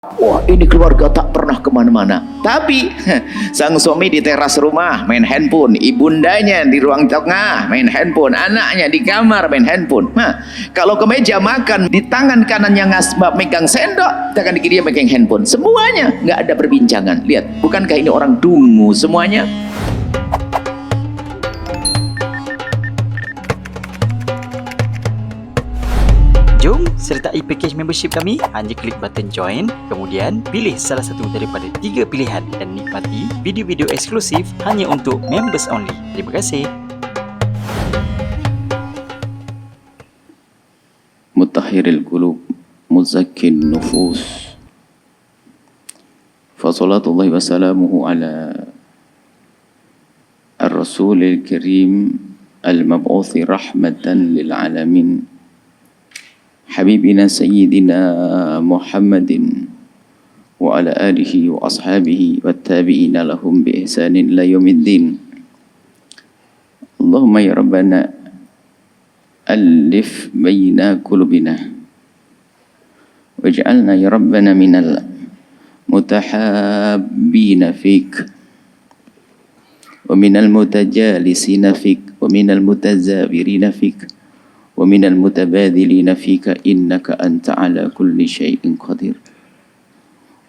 Wah, ini keluarga tak pernah kemana-mana. Tapi sang suami di teras rumah main handphone, ibundanya di ruang tengah main handphone, anaknya di kamar main handphone. Nah, kalau ke meja makan, di tangan kanannya megang sendok, tangan kirinya megang handphone. Semuanya nggak ada perbincangan. Lihat, bukankah ini orang dungu semuanya? Jom sertai package membership kami, hanya klik button join, kemudian pilih salah satu daripada 3 pilihan dan nikmati video-video eksklusif hanya untuk members only. Terima kasih. Mutahhiril qulub, muzakkin nufus. Fasalatullahi wassalamuhu ala ar-rasulil karim al-mab'uthi rahmatan lil alamin. Habibina Sayyidina Muhammadin wa ala alihi wa ashabihi wa tabi'ina lahum bi ihsanin ila yaumiddin. Allahumma ya Rabbana alif baina qulubina waj'alna ya Rabbana minal mutahabbina fik wa minal mutajalisina fik wa minal mutazawirina fik wa minal mutabadilina fika innaka anta ala kulli syai'in qadir.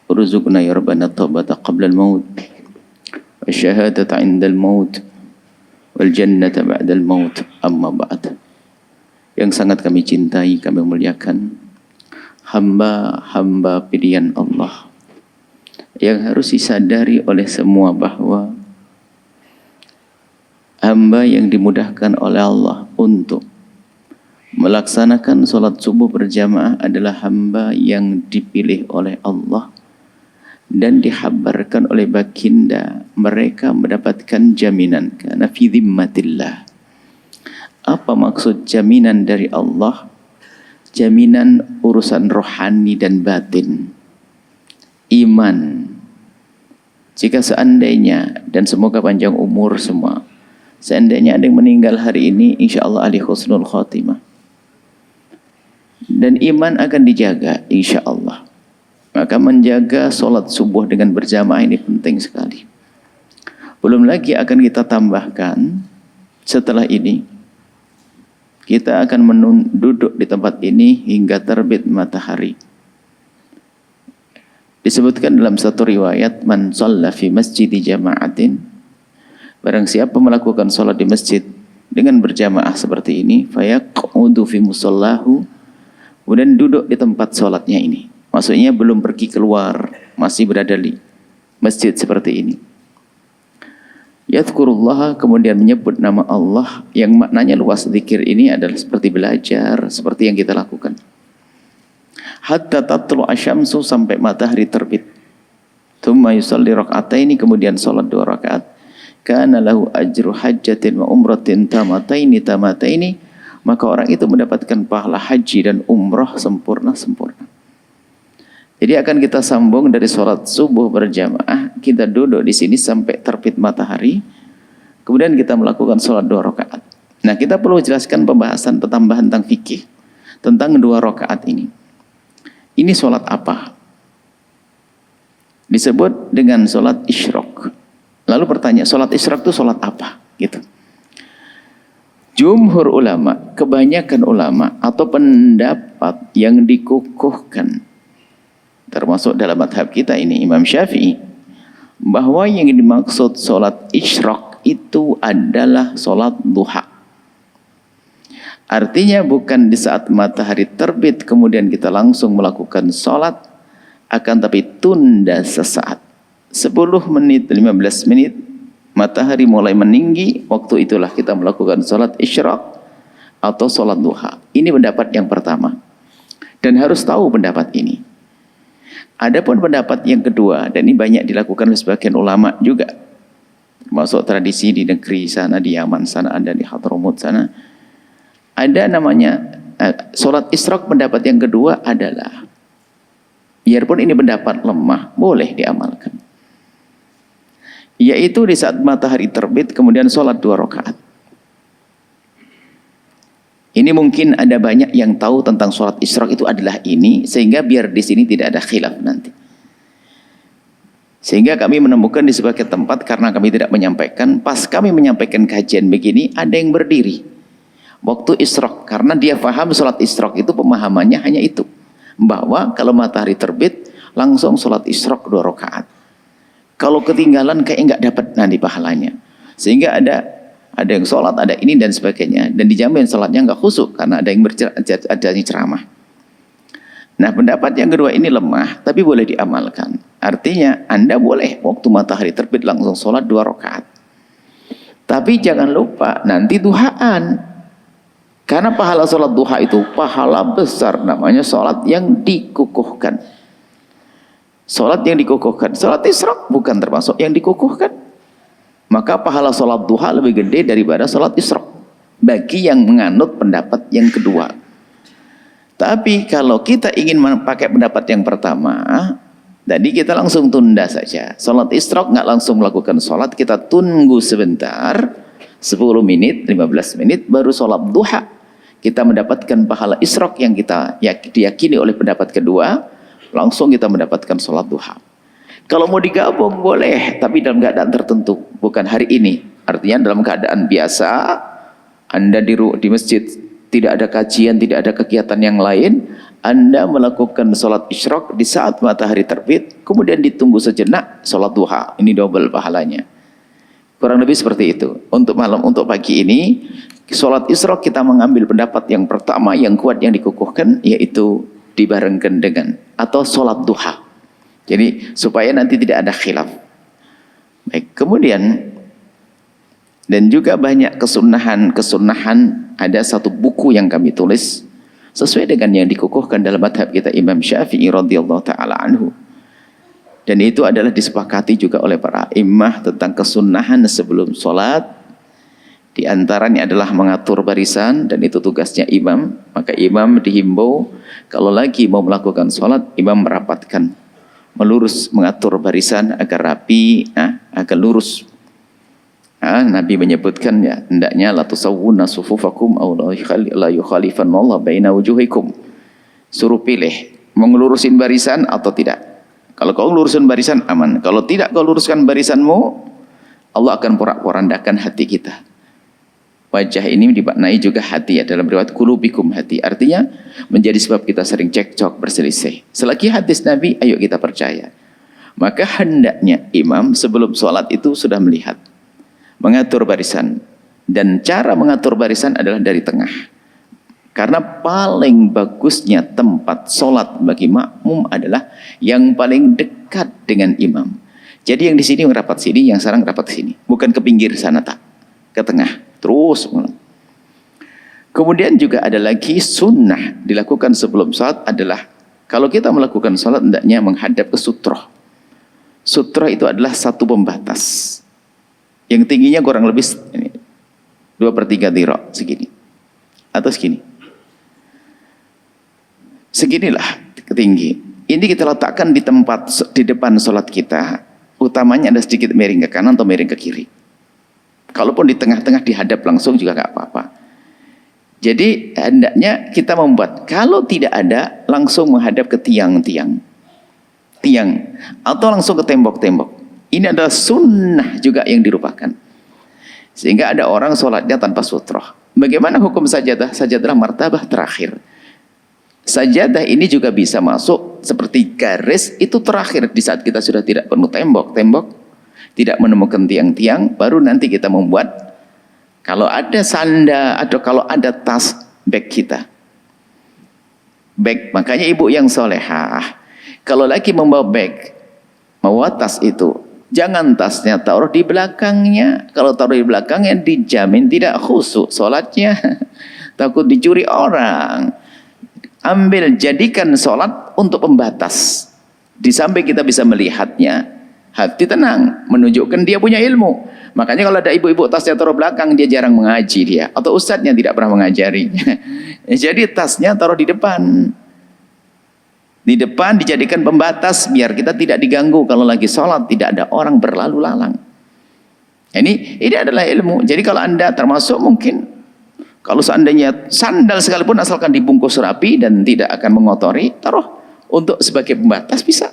Urzuqna ya Rabbana taubata qabla al-maut wa syahadata 'inda al-maut wal jannata ba'da al-maut. Amma ba'd. Yang sangat kami cintai, kami muliakan hamba-hamba pilihan Allah yang harus disadari oleh semua bahwa hamba yang dimudahkan oleh Allah untuk melaksanakan sholat subuh berjamaah adalah hamba yang dipilih oleh Allah dan dihabarkan oleh baginda. Mereka mendapatkan jaminan karena fi dhimmatillah. Apa maksud jaminan dari Allah? Jaminan urusan rohani dan batin, iman. Jika seandainya, dan semoga panjang umur semua, seandainya ada yang meninggal hari ini, insya Allah ahli husnul khatimah, dan iman akan dijaga insya Allah. Maka menjaga sholat subuh dengan berjamaah ini penting sekali. Belum lagi akan kita tambahkan setelah ini kita akan duduk di tempat ini hingga terbit matahari. Disebutkan dalam satu riwayat, man shalla fi masjidi jama'atin, barang siapa melakukan sholat di masjid dengan berjamaah seperti ini, fayaqudu fi musallahu, kemudian duduk di tempat sholatnya ini. Maksudnya belum pergi keluar, masih berada di masjid seperti ini. Yadhkurullah, kemudian menyebut nama Allah, yang maknanya luas. Zikir ini adalah seperti belajar, seperti yang kita lakukan. Hatta tatlu asyamsu, sampai matahari terbit. Thumma yusalli raka'ataini, kemudian sholat 2 rakaat. Kana lahu ajru hajjatin wa umratin tamataini, maka orang itu mendapatkan pahala haji dan umrah sempurna. Jadi akan kita sambung dari sholat subuh berjamaah, kita duduk di sini sampai terbit matahari, kemudian kita melakukan sholat 2 rakaat. Nah, kita perlu jelaskan pembahasan tambahan tentang fikih tentang 2 rakaat ini. Ini sholat apa? Disebut dengan sholat isyraq. Lalu pertanyaan, sholat isyraq itu sholat apa? Gitu. Jumhur ulama, kebanyakan ulama atau pendapat yang dikukuhkan, termasuk dalam madhab kita ini Imam Syafi'i, bahwa yang dimaksud sholat isyraq itu adalah sholat duha. Artinya bukan di saat matahari terbit kemudian kita langsung melakukan sholat, akan tapi tunda sesaat, 10 menit, 15 menit, matahari mulai meninggi, waktu itulah kita melakukan sholat isyraq atau sholat duha. Ini pendapat yang pertama, dan harus tahu pendapat ini. Adapun pendapat yang kedua, dan ini banyak dilakukan oleh sebagian ulama juga, termasuk tradisi di negeri sana, di Yaman sana, ada di Hadramut sana, ada namanya sholat isyraq. Pendapat yang kedua adalah, biarpun ini pendapat lemah, boleh diamalkan, yaitu di saat matahari terbit kemudian sholat 2 rakaat. Ini mungkin ada banyak yang tahu tentang sholat isyraq itu adalah ini, sehingga biar di sini tidak ada khilaf nanti. Sehingga kami menemukan di sebagian tempat karena kami tidak menyampaikan, pas kami menyampaikan kajian begini, ada yang berdiri waktu isyraq, karena dia paham sholat isyraq itu pemahamannya hanya itu, bahwa kalau matahari terbit langsung sholat isyraq 2 rakaat. Kalau ketinggalan kayak nggak dapat nanti pahalanya. Sehingga ada yang sholat, ada ini dan sebagainya, dan dijamin sholatnya nggak khusyuk karena ada yang adanya ceramah. Nah, pendapat yang kedua ini lemah, tapi boleh diamalkan. Artinya Anda boleh waktu matahari terbit langsung sholat 2 rakaat. Tapi jangan lupa nanti duhaan. Karena pahala sholat duha itu pahala besar, namanya sholat yang dikukuhkan. Sholat yang dikukuhkan. Sholat isyraq bukan termasuk yang dikukuhkan. Maka pahala sholat duha lebih gede daripada sholat isyraq bagi yang menganut pendapat yang kedua. Tapi kalau kita ingin pakai pendapat yang pertama, jadi kita langsung tunda saja. Sholat isyraq nggak langsung melakukan sholat, kita tunggu sebentar, 10 menit, 15 menit, baru sholat duha. Kita mendapatkan pahala isyraq yang kita diyakini oleh pendapat kedua, langsung kita mendapatkan sholat duha. Kalau mau digabung boleh, tapi dalam keadaan tertentu, bukan hari ini. Artinya dalam keadaan biasa, Anda di masjid, tidak ada kajian, tidak ada kegiatan yang lain, Anda melakukan sholat isyraq di saat matahari terbit, kemudian ditunggu sejenak sholat duha. Ini double pahalanya. Kurang lebih seperti itu. Untuk malam, untuk pagi ini, sholat isyraq kita mengambil pendapat yang pertama, yang kuat, yang dikukuhkan, yaitu dibarengkan dengan atau sholat duha. Jadi supaya nanti tidak ada khilaf. Baik, kemudian dan juga banyak kesunahan. Ada satu buku yang kami tulis sesuai dengan yang dikukuhkan dalam madhab kita Imam Syafi'i radhiyallahu ta'ala anhu. Dan itu adalah disepakati juga oleh para imam tentang kesunahan sebelum sholat. Di antaranya adalah mengatur barisan, dan itu tugasnya imam. Maka imam dihimbau kalau lagi mau melakukan sholat, imam merapatkan, mengatur barisan agar rapi, agar lurus. Nabi menyebutkan ya, hendaknya la tusawwuna sufufakum aw la yukhalifanallahu baina wujuhikum. Suruh pilih mau ngelurusin barisan atau tidak. Kalau kau lurusin barisan aman, kalau tidak kau luruskan barisanmu, Allah akan porak-porandakan hati kita. Wajah ini dimaknai juga hati ya, dalam riwayat qulubikum, hati. Artinya menjadi sebab kita sering cekcok, berselisih. Selagi hadis Nabi, ayo kita percaya. Maka hendaknya imam sebelum sholat itu sudah melihat, mengatur barisan. Dan cara mengatur barisan adalah dari tengah. Karena paling bagusnya tempat sholat bagi makmum adalah yang paling dekat dengan imam. Jadi yang di sini merapat sini, yang sarang rapat sini. Bukan ke pinggir sana, tak. Ke tengah. Terus. Kemudian juga ada lagi sunnah dilakukan sebelum sholat adalah kalau kita melakukan sholat hendaknya menghadap ke sutroh. Sutroh itu adalah satu pembatas yang tingginya kurang lebih 2/3 dhira' segini atau segini. Seginilah tinggi. Ini kita letakkan di tempat di depan sholat kita. Utamanya ada sedikit miring ke kanan atau miring ke kiri. Kalaupun di tengah-tengah dihadap langsung juga nggak apa-apa. Jadi hendaknya kita membuat, kalau tidak ada langsung menghadap ke tiang atau langsung ke tembok-tembok. Ini adalah sunnah juga yang dirupakan. Sehingga ada orang sholatnya tanpa sutroh. Bagaimana hukum sajadah? Sajadah martabah terakhir. Sajadah ini juga bisa masuk seperti garis itu terakhir di saat kita sudah tidak perlu tembok, tidak menemukan tiang-tiang, baru nanti kita membuat kalau ada sanda atau kalau ada tas bag kita. Bag, makanya ibu yang solehah, kalau lagi membawa bag, membawa tas itu, jangan tasnya taruh di belakangnya. Kalau taruh di belakangnya dijamin tidak khusyuk sholatnya. Takut dicuri orang. Ambil, jadikan sholat untuk pembatas. Di samping kita bisa melihatnya, hati tenang, menunjukkan dia punya ilmu. Makanya kalau ada ibu-ibu tasnya taruh belakang, dia jarang mengaji dia. Atau ustadznya tidak pernah mengajari. Jadi tasnya taruh di depan. Di depan dijadikan pembatas biar kita tidak diganggu kalau lagi sholat, tidak ada orang berlalu lalang. Ini adalah ilmu. Jadi kalau Anda termasuk mungkin, kalau seandainya sandal sekalipun asalkan dibungkus rapi dan tidak akan mengotori, taruh untuk sebagai pembatas bisa.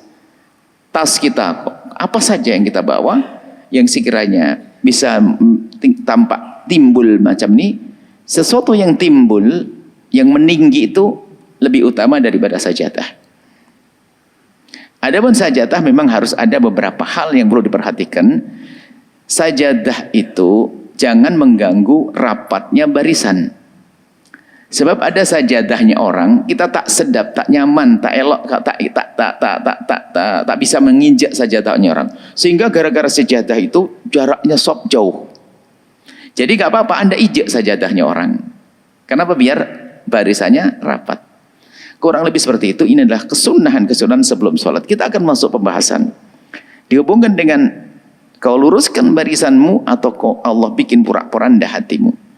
Tas kita Apa saja yang kita bawa yang sekiranya bisa tampak timbul macam ini, sesuatu yang timbul yang meninggi itu lebih utama daripada sajadah. Adapun sajadah memang harus ada beberapa hal yang perlu diperhatikan. Sajadah itu jangan mengganggu rapatnya barisan. Sebab ada sajadahnya orang, kita tak sedap, tak nyaman, tak elok, tak bisa menginjak sajadahnya orang. Sehingga gara-gara sajadah itu jaraknya jauh. Jadi gak apa-apa Anda injak sajadahnya orang. Kenapa? Biar barisannya rapat. Kurang lebih seperti itu. Ini adalah kesunahan-kesunahan sebelum sholat. Kita akan masuk pembahasan. Dihubungkan dengan kau luruskan barisanmu atau kau Allah bikin porak-poranda hatimu.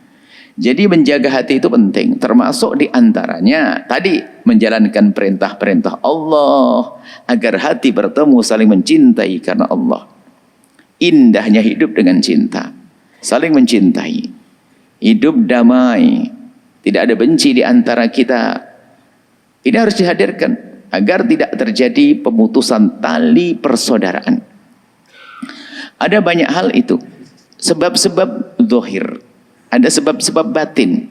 Jadi menjaga hati itu penting, termasuk diantaranya tadi menjalankan perintah-perintah Allah agar hati bertemu saling mencintai karena Allah. Indahnya hidup dengan cinta, saling mencintai, hidup damai, tidak ada benci di antara kita. Ini harus dihadirkan agar tidak terjadi pemutusan tali persaudaraan. Ada banyak hal itu, sebab-sebab zahir. Ada sebab-sebab batin.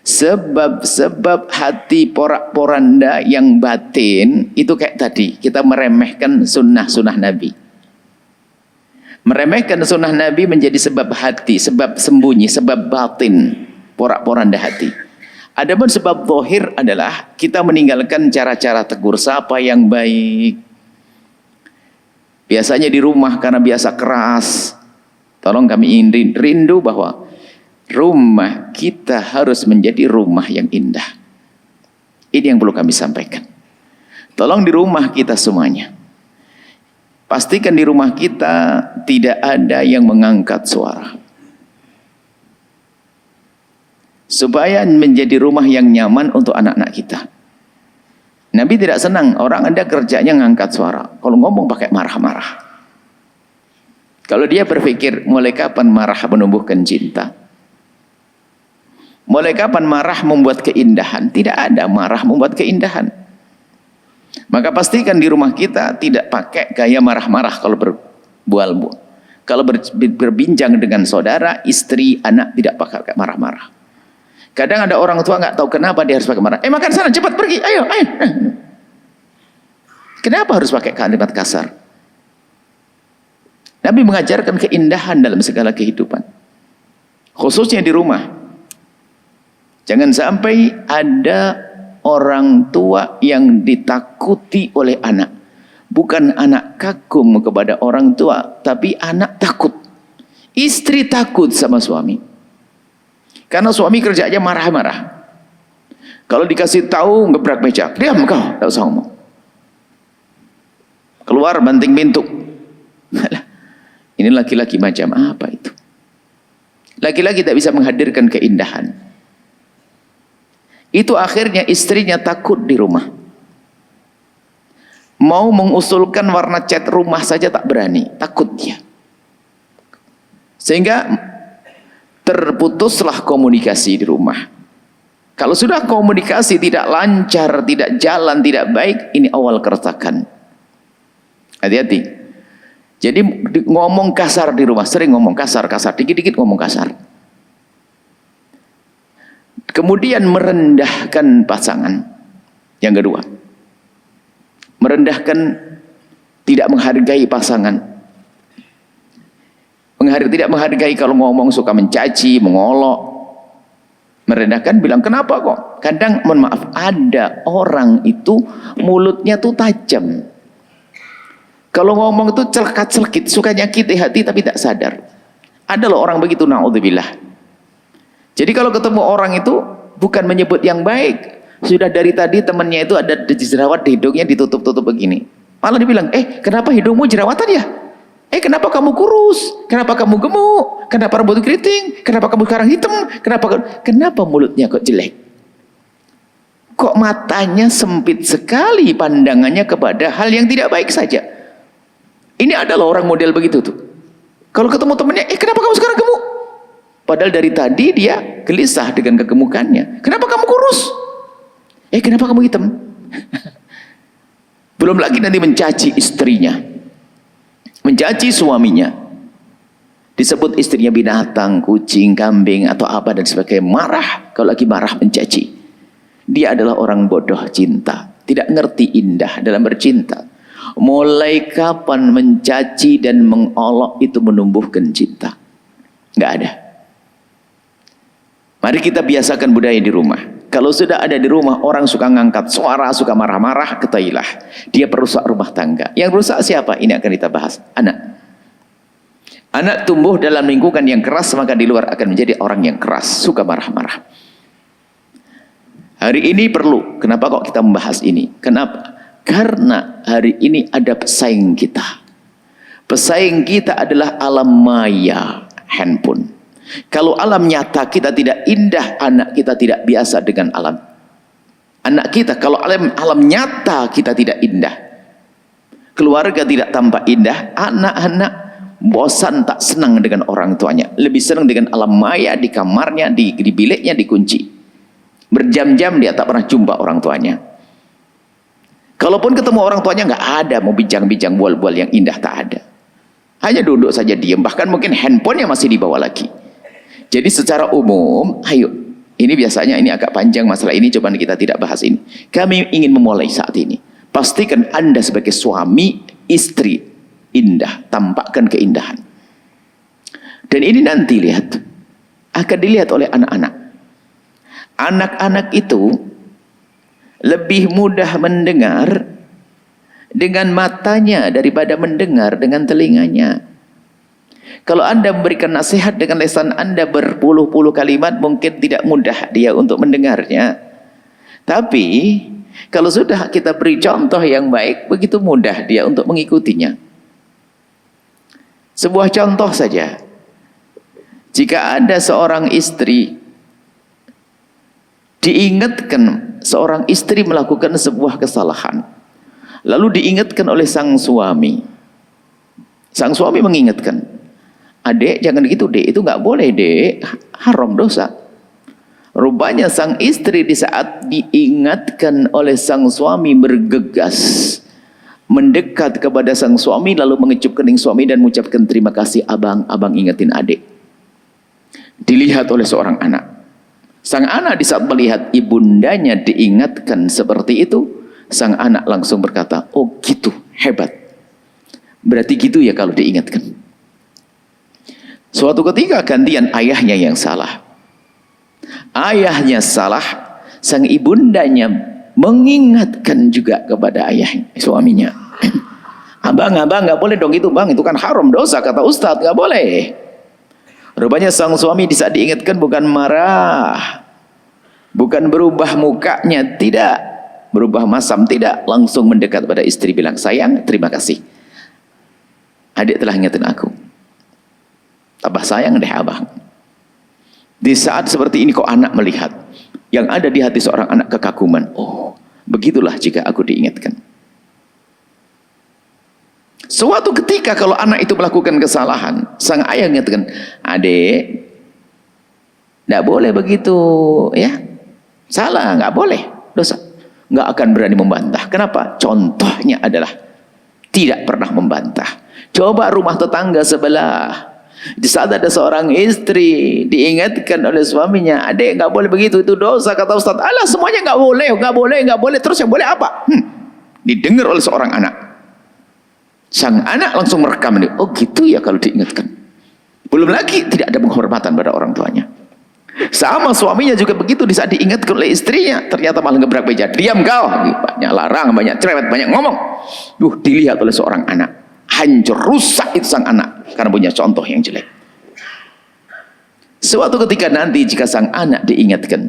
Sebab-sebab hati porak-poranda yang batin itu kayak tadi. Kita meremehkan sunnah-sunnah Nabi. Meremehkan sunnah Nabi menjadi sebab hati, sebab sembunyi, sebab batin. Porak-poranda hati. Adapun sebab zahir adalah kita meninggalkan cara-cara tegur sapa yang baik. Biasanya di rumah karena biasa keras. Tolong kami rindu bahwa rumah kita harus menjadi rumah yang indah. Ini yang perlu kami sampaikan. Tolong di rumah kita semuanya, pastikan di rumah kita tidak ada yang mengangkat suara. Supaya menjadi rumah yang nyaman untuk anak-anak kita. Nabi tidak senang orang Anda kerjanya ngangkat suara. Kalau ngomong pakai marah-marah. Kalau dia berpikir mulai kapan marah menumbuhkan cinta? Mulai kapan marah membuat keindahan? Tidak ada marah membuat keindahan. Maka pastikan di rumah kita tidak pakai gaya marah-marah kalau berbual-bual. Kalau berbincang dengan saudara, istri, anak tidak pakai marah-marah. Kadang ada orang tua nggak tahu kenapa dia harus pakai marah. Makan sana, cepat pergi, ayo. Kenapa harus pakai kalimat kasar? Nabi mengajarkan keindahan dalam segala kehidupan. Khususnya di rumah. Jangan sampai ada orang tua yang ditakuti oleh anak. Bukan anak kagum kepada orang tua, tapi anak takut. Istri takut sama suami. Karena suami kerjanya marah-marah. Kalau dikasih tahu gebrak meja, diam kau, tidak usah ngomong. Keluar banting pintu. Ini laki-laki macam apa itu? Laki-laki tidak bisa menghadirkan keindahan. Itu akhirnya istrinya takut di rumah. Mau mengusulkan warna cat rumah saja tak berani, takut dia. Sehingga terputuslah komunikasi di rumah. Kalau sudah komunikasi tidak lancar, tidak jalan, tidak baik, ini awal keretakan. Hati-hati. Jadi ngomong kasar di rumah, sering ngomong kasar, dikit-dikit ngomong kasar. Kemudian merendahkan pasangan. Yang kedua, merendahkan, tidak menghargai pasangan. Tidak menghargai kalau ngomong suka mencaci, mengolok. Merendahkan, bilang kenapa kok? Kadang, mohon maaf, ada orang itu mulutnya tuh tajam. Kalau ngomong itu celekat-celekit, suka nyakiti hati tapi tak sadar. Ada loh orang begitu, na'udzubillah. Jadi kalau ketemu orang itu bukan menyebut yang baik. Sudah dari tadi temannya itu ada jerawat di hidungnya ditutup-tutup begini. Malah dibilang, kenapa hidungmu jerawatan ya? Kenapa kamu kurus? Kenapa kamu gemuk? Kenapa rambut keriting? Kenapa kamu sekarang hitam? Kenapa mulutnya kok jelek? Kok matanya sempit sekali pandangannya kepada hal yang tidak baik saja? Ini adalah orang model begitu tuh. Kalau ketemu temannya, kenapa kamu sekarang gemuk? Padahal dari tadi dia gelisah dengan kegemukannya. Kenapa kamu kurus? Kenapa kamu hitam? Belum lagi nanti mencaci istrinya. mencaci suaminya, disebut istrinya binatang, kucing, kambing atau apa dan sebagainya, marah, kalau lagi marah mencaci. Dia adalah orang bodoh cinta, tidak ngerti indah dalam bercinta. Mulai kapan mencaci dan mengolok itu menumbuhkan cinta? Nggak ada. Mari kita biasakan budaya di rumah. Kalau sudah ada di rumah orang suka ngangkat suara, suka marah-marah, ketahuilah dia perusak rumah tangga. Yang rusak siapa? Ini akan kita bahas. Anak. Anak tumbuh dalam lingkungan yang keras, maka di luar akan menjadi orang yang keras, suka marah-marah. Hari ini perlu. Kenapa kok kita membahas ini? Kenapa? Karena hari ini ada pesaing kita. Pesaing kita adalah alam maya, handphone. Kalau alam nyata kita tidak indah, anak kita tidak biasa dengan alam. Anak kita, kalau alam nyata kita tidak indah, keluarga tidak tampak indah, anak-anak bosan, tak senang dengan orang tuanya. Lebih senang dengan alam maya, di kamarnya, di biliknya dikunci. Berjam-jam dia tak pernah jumpa orang tuanya. Kalaupun ketemu orang tuanya nggak ada mau bincang-bincang bual-bual yang indah, tak ada. Hanya duduk saja diam, bahkan mungkin handphonenya masih dibawa lagi. Jadi secara umum, ayo, ini biasanya ini agak panjang masalah ini, coba kita tidak bahas ini. Kami ingin memulai saat ini. Pastikan Anda sebagai suami, istri indah, tampakkan keindahan. Dan ini nanti lihat, akan dilihat oleh anak-anak. Anak-anak itu lebih mudah mendengar dengan matanya daripada mendengar dengan telinganya. Kalau Anda memberikan nasihat dengan lisan Anda berpuluh-puluh kalimat, mungkin tidak mudah dia untuk mendengarnya. Tapi kalau sudah kita beri contoh yang baik, begitu mudah dia untuk mengikutinya. Sebuah contoh saja. Jika ada seorang istri, diingatkan seorang istri melakukan sebuah kesalahan, lalu diingatkan oleh sang suami. Sang suami mengingatkan, adek jangan gitu dek, itu nggak boleh dek, haram dosa. Rupanya sang istri di saat diingatkan oleh sang suami bergegas, mendekat kepada sang suami lalu mengecup kening suami dan mengucapkan terima kasih abang, abang ingetin adek. Dilihat oleh seorang anak. Sang anak di saat melihat ibundanya diingatkan seperti itu, sang anak langsung berkata, oh gitu, hebat. Berarti gitu ya kalau diingatkan. Suatu ketika gantian ayahnya yang salah. Ayahnya salah, sang ibundanya mengingatkan juga kepada ayahnya, suaminya. Abang nggak boleh dong itu bang, itu kan haram dosa kata Ustadz, nggak boleh. Rupanya sang suami di saat diingatkan bukan marah, bukan berubah mukanya, tidak berubah masam, tidak, langsung mendekat pada istri bilang, sayang terima kasih, adik telah ingatin aku, tambah sayang deh abang. Di saat seperti ini kok anak melihat yang ada di hati seorang anak kekaguman, oh begitulah jika aku diingatkan. Suatu ketika kalau anak itu melakukan kesalahan, sang ayah mengatakan, adek, tidak boleh begitu, ya, salah, nggak boleh, dosa. Nggak akan berani membantah. Kenapa? Contohnya adalah tidak pernah membantah. Coba rumah tetangga sebelah, di saat ada seorang istri diingatkan oleh suaminya, adek nggak boleh begitu, itu dosa kata Ustaz. Alah semuanya nggak boleh, terus yang boleh apa? Didengar oleh seorang anak. Sang anak langsung merekam ini. Oh gitu ya kalau diingatkan. Belum lagi tidak ada penghormatan pada orang tuanya. Sama suaminya juga begitu, di saat diingatkan oleh istrinya ternyata malah ngebrak meja. Diam kau, banyak larang, banyak cerewet, banyak ngomong. Dilihat oleh seorang anak, hancur, rusak itu sang anak karena punya contoh yang jelek. Suatu ketika nanti jika sang anak diingatkan,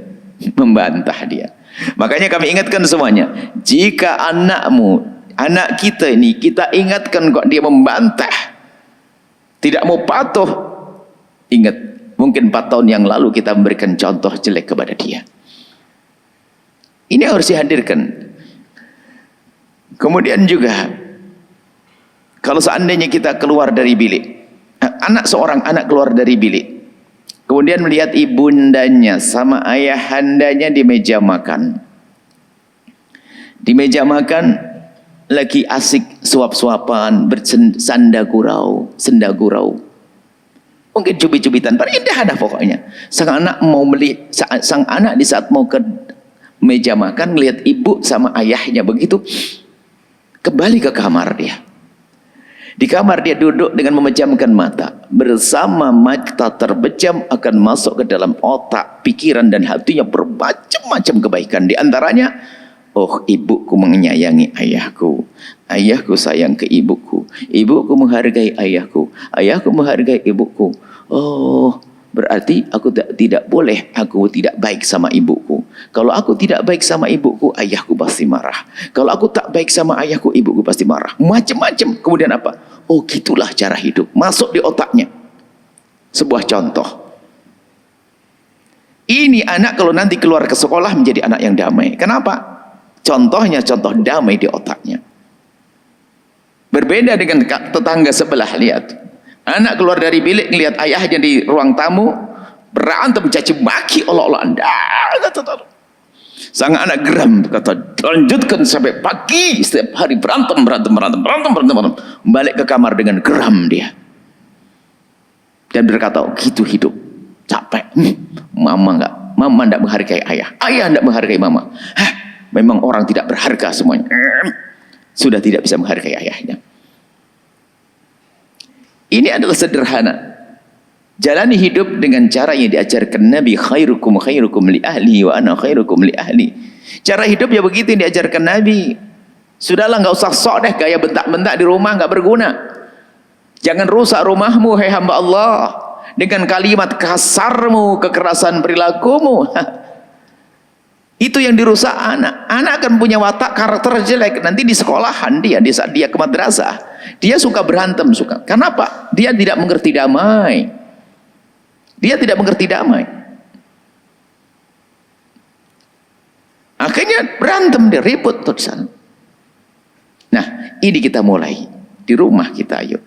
membantah dia. Makanya kami ingatkan semuanya, jika anakmu, anak kita ini, kita ingatkan kok dia membantah, tidak mau patuh, ingat, mungkin 4 tahun yang lalu kita memberikan contoh jelek kepada dia. Ini harus dihadirkan. Kemudian juga, kalau seandainya kita keluar dari bilik, seorang anak keluar dari bilik, kemudian melihat ibundanya sama ayahandanya di meja makan. Di meja makan, lagi asik suap-suapan, bersenda gurau, senda gurau. Mungkin cubit-cubitan, indah dah pokoknya. Sang anak di saat mau ke meja makan, melihat ibu sama ayahnya begitu, kembali ke kamar dia. Di kamar dia duduk dengan memejamkan mata. Bersama mata terbejam akan masuk ke dalam otak, pikiran dan hatinya bermacam-macam kebaikan. Di antaranya, oh ibuku menyayangi ayahku. Ayahku sayang ke ibuku. Ibuku menghargai ayahku. Ayahku menghargai ibuku. Oh, berarti aku tidak boleh aku tidak baik sama ibuku. Kalau aku tidak baik sama ibuku, ayahku pasti marah. Kalau aku tak baik sama ayahku, ibuku pasti marah. Macam-macam. Kemudian apa? Oh, gitulah cara hidup. Masuk di otaknya. Sebuah contoh. Ini anak kalau nanti keluar ke sekolah menjadi anak yang damai. Kenapa? Contohnya contoh damai di otaknya. Berbeda dengan tetangga sebelah, lihat. Anak keluar dari bilik, ngelihat ayahnya di ruang tamu, berantem, caci maki, olah-olahan. Sang anak geram, kata, lanjutkan sampai pagi, setiap hari berantem. Balik ke kamar dengan geram dia. Dan berkata, oh, gitu hidup, capek. Mama enggak menghargai ayah. Ayah enggak menghargai mama. Hah, memang orang tidak berharga semuanya. Sudah tidak bisa menghargai ayahnya. Ini adalah sederhana. Jalani hidup dengan cara yang diajarkan Nabi, khairukum li ahli wa ana khairukum li ahli. Cara hidup ya begitu yang diajarkan Nabi. Sudahlah, enggak usah sok deh gaya bentak-bentak di rumah, enggak berguna. Jangan rusak rumahmu, hai hamba Allah, dengan kalimat kasarmu, kekerasan perilakumu. Itu yang dirusak anak. Anak akan punya watak karakter jelek. Nanti di sekolahan dia, di saat dia ke madrasah, dia suka berantem, suka. Kenapa? Dia tidak mengerti damai. Dia tidak mengerti damai. Akhirnya berantem, dia ribut tuh di sana. Nah, ini kita mulai di rumah kita, ayo.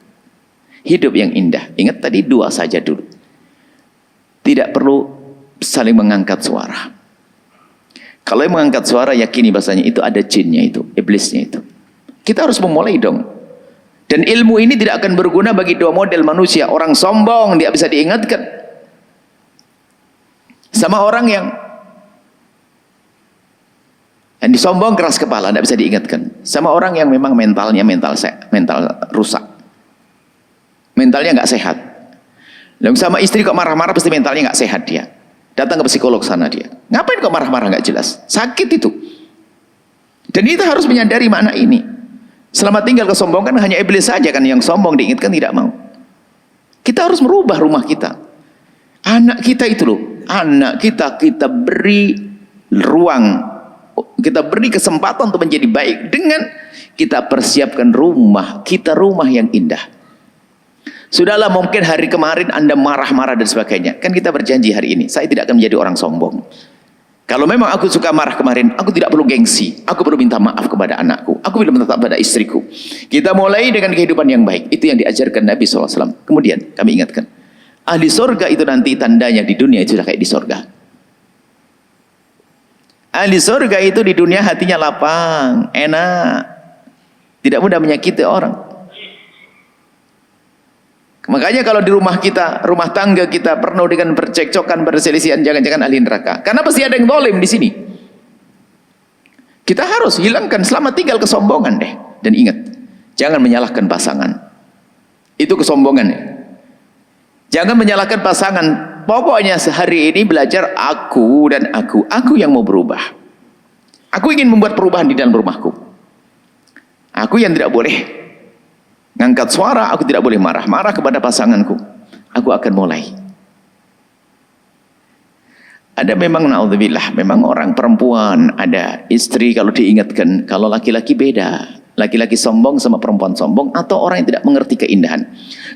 Hidup yang indah. Ingat tadi 2 saja dulu. Tidak perlu saling mengangkat suara. Kalau yang mengangkat suara, yakini bahasanya itu ada jinnya itu, iblisnya itu. Kita harus memulai dong. Dan ilmu ini tidak akan berguna bagi 2 model manusia. Orang sombong, dia bisa diingatkan. Sama orang yang disombong, keras kepala, tidak bisa diingatkan. Sama orang yang memang mental rusak. Mentalnya nggak sehat. Lalu sama istri kok marah-marah, pasti mentalnya nggak sehat dia. Datang ke psikolog sana dia. Ngapain kok marah-marah nggak jelas? Sakit itu. Dan kita harus menyadari makna ini. Selamat tinggal kesombongan hanya iblis saja kan yang sombong diingatkan tidak mau. Kita harus merubah rumah kita. Anak kita itu loh. Anak kita beri ruang, kita beri kesempatan untuk menjadi baik dengan kita persiapkan rumah kita, rumah yang indah. Sudahlah, mungkin hari kemarin Anda marah-marah dan sebagainya. Kan kita berjanji hari ini, saya tidak akan menjadi orang sombong. Kalau memang aku suka marah kemarin, aku tidak perlu gengsi. Aku perlu minta maaf kepada anakku. Aku perlu minta maaf pada istriku. Kita mulai dengan kehidupan yang baik. Itu yang diajarkan Nabi SAW. Kemudian kami ingatkan, ahli surga itu nanti tandanya di dunia itu sudah kayak di surga. Ahli surga itu di dunia hatinya lapang, enak, tidak mudah menyakiti orang. Makanya kalau di rumah kita, rumah tangga kita penuh dengan percekcokan, perselisihan, jangan-jangan ahli neraka. Karena pasti ada yang zalim di sini. Kita harus hilangkan, selamat tinggal kesombongan deh. Dan ingat, jangan menyalahkan pasangan. Itu kesombongan. Jangan menyalahkan pasangan. Pokoknya sehari ini belajar aku dan aku. Aku yang mau berubah. Aku ingin membuat perubahan di dalam rumahku. Aku yang tidak boleh ngangkat suara, aku tidak boleh marah-marah kepada pasanganku. Aku akan mulai. Ada memang naudzubillah, memang orang perempuan, ada istri kalau diingatkan, kalau laki-laki beda. Laki-laki sombong sama perempuan sombong, atau orang yang tidak mengerti keindahan.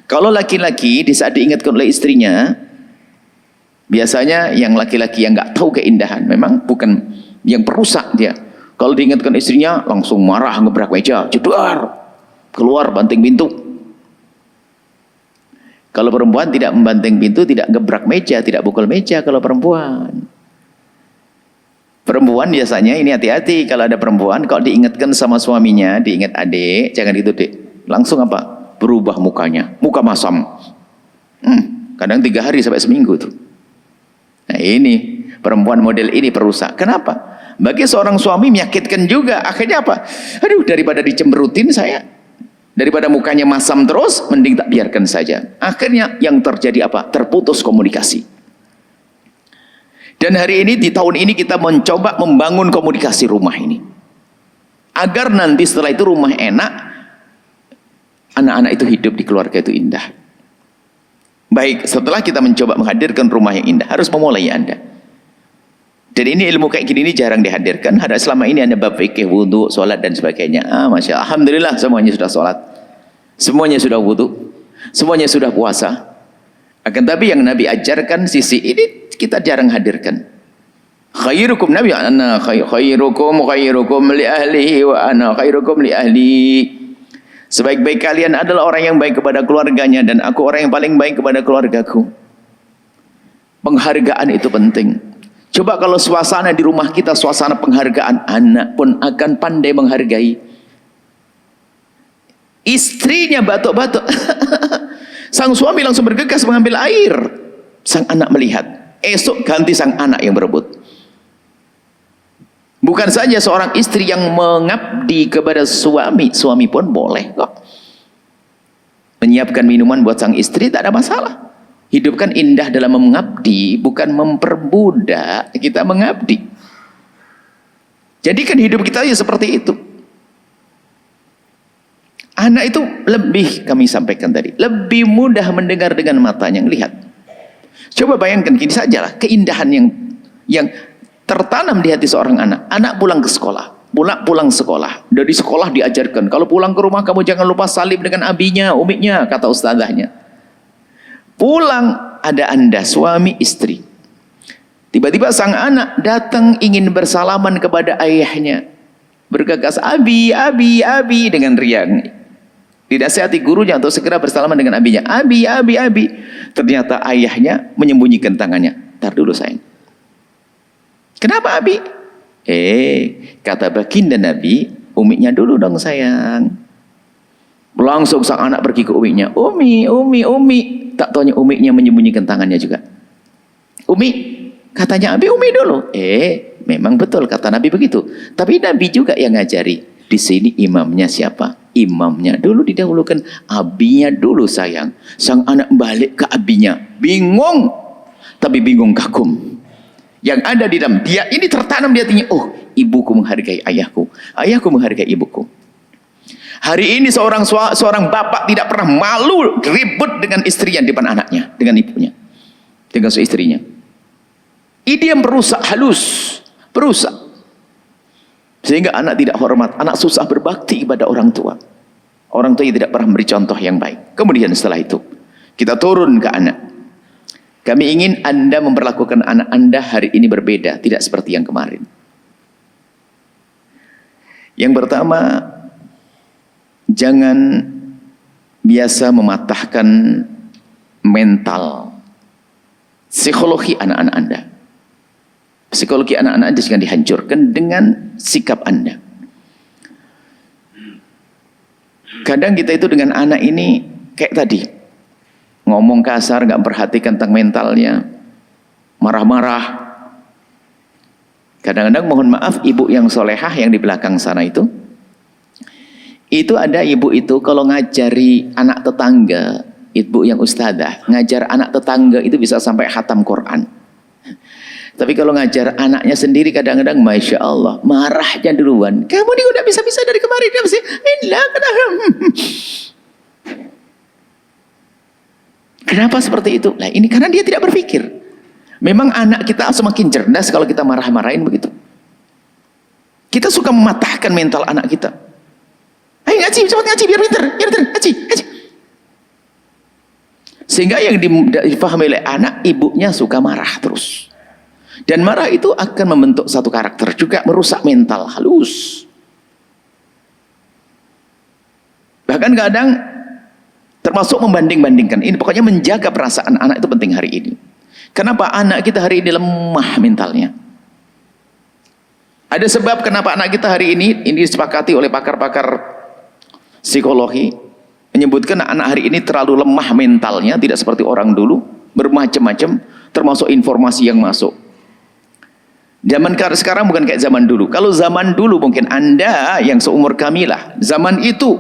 Kalau laki-laki di saat diingatkan oleh istrinya, biasanya yang laki-laki yang nggak tahu keindahan, memang bukan yang perusak dia. Kalau diingatkan istrinya, langsung marah, ngebrak meja, jedar. Keluar banting pintu. Kalau perempuan tidak membanting pintu, tidak gebrak meja, tidak pukul meja kalau perempuan. Perempuan biasanya ini hati-hati kalau ada perempuan, kalau diingatkan sama suaminya, diingat adik, jangan itu dek. Langsung apa? Berubah mukanya, muka masam. Kadang 3 hari sampai seminggu tuh. Nah ini perempuan model ini perusak. Kenapa? Bagi seorang suami menyakitkan juga. Akhirnya apa? Aduh, daripada dicemberutin saya, daripada mukanya masam terus, mending tak biarkan saja. Akhirnya yang terjadi apa? Terputus komunikasi. Dan hari ini, di tahun ini kita mencoba membangun komunikasi rumah ini. Agar nanti setelah itu rumah enak, anak-anak itu hidup di keluarga itu indah. Baik, setelah kita mencoba menghadirkan rumah yang indah, harus memulai Anda. Dan ini ilmu kayak gini ini jarang dihadirkan. Ada selama ini Anda bab fikih, wudhu, sholat dan sebagainya. Masya Allah, alhamdulillah semuanya sudah sholat, semuanya sudah wudhu, semuanya sudah puasa. Akan tapi yang Nabi ajarkan sisi ini kita jarang hadirkan. Khairukum Nabi ana khairukum li ahlihi wa ana khairukum li ahli. Sebaik-baik kalian adalah orang yang baik kepada keluarganya dan aku orang yang paling baik kepada keluargaku. Penghargaan itu penting. Coba kalau suasana di rumah kita suasana penghargaan, anak pun akan pandai menghargai. Istrinya batuk-batuk. Sang suami langsung bergegas mengambil air. Sang anak melihat. Esok ganti sang anak yang berebut. Bukan saja seorang istri yang mengabdi kepada suami, suami pun boleh kok menyiapkan minuman buat sang istri, tak ada masalah. Hidupkan indah dalam mengabdi, bukan memperbudak kita mengabdi. Jadikan hidup kita ya seperti itu. Anak itu lebih, kami sampaikan tadi, lebih mudah mendengar dengan matanya, lihat. Coba bayangkan gini sajalah keindahan yang tertanam di hati seorang anak. Anak pulang ke sekolah, pulang sekolah. Dari sekolah diajarkan, kalau pulang ke rumah kamu jangan lupa salim dengan abinya, umiknya, kata ustazahnya. Pulang ada Anda, suami, istri. Tiba-tiba sang anak datang ingin bersalaman kepada ayahnya. Bergegas, abi, abi, abi dengan riang. Dinasihati gurunya untuk segera bersalaman dengan abinya. Abi, abi, abi. Ternyata ayahnya menyembunyikan tangannya. Ntar dulu sayang. Kenapa abi? Kata baginda Nabi, umiknya dulu dong sayang. Langsung sang anak pergi ke umiknya. Umi, umi, umi. Tak taunya umiknya menyembunyikan tangannya juga. Umi, katanya abi, umi dulu. Memang betul kata Nabi begitu. Tapi Nabi juga yang ngajari. Di sini imamnya siapa? Imamnya dulu didahulukan, abinya dulu sayang. Sang anak balik ke abinya, bingung, tapi bingung kagum. Yang ada di dalam dia ini tertanam di hatinya, oh ibuku menghargai ayahku, ayahku menghargai ibuku. Hari ini seorang bapak tidak pernah malu ribut dengan istrinya di depan anaknya, dengan ibunya, dengan istrinya. Ini yang merusak halus, merusak. Sehingga anak tidak hormat, anak susah berbakti kepada orang tua. Orang tua yang tidak pernah memberi contoh yang baik. Kemudian setelah itu, kita turun ke anak. Kami ingin Anda memperlakukan anak Anda hari ini berbeda, tidak seperti yang kemarin. Yang pertama, jangan biasa mematahkan mental, psikologi anak-anak Anda. Psikologi anak-anak Anda jangan dihancurkan dengan sikap Anda. Kadang kita itu dengan anak ini kayak tadi, ngomong kasar, nggak memperhatikan tentang mentalnya, marah-marah. Kadang-kadang mohon maaf, ibu yang solehah yang di belakang sana itu ada ibu itu kalau ngajari anak tetangga, ibu yang ustadzah, ngajar anak tetangga itu bisa sampai khatam Quran. Tapi kalau ngajar anaknya sendiri kadang-kadang Masya Allah, marahnya duluan. Kamu ini udah bisa-bisa dari kemarin. Kenapa seperti itu? Nah ini karena dia tidak berpikir. Memang anak kita semakin cerdas kalau kita marah-marahin begitu. Kita suka mematahkan mental anak kita. Ayo ngaji, cepat ngaji biar pintar, ngaji. Sehingga yang difahami oleh anak, ibunya suka marah terus. Dan marah itu akan membentuk satu karakter juga, merusak mental halus. Bahkan kadang termasuk membanding-bandingkan. Ini pokoknya menjaga perasaan anak itu penting hari ini. Kenapa anak kita hari ini lemah mentalnya? Ada sebab kenapa anak kita hari ini disepakati oleh pakar-pakar psikologi, menyebutkan anak hari ini terlalu lemah mentalnya, tidak seperti orang dulu, bermacam-macam, termasuk informasi yang masuk. Zaman sekarang bukan kayak zaman dulu. Kalau zaman dulu mungkin Anda yang seumur kami lah, zaman itu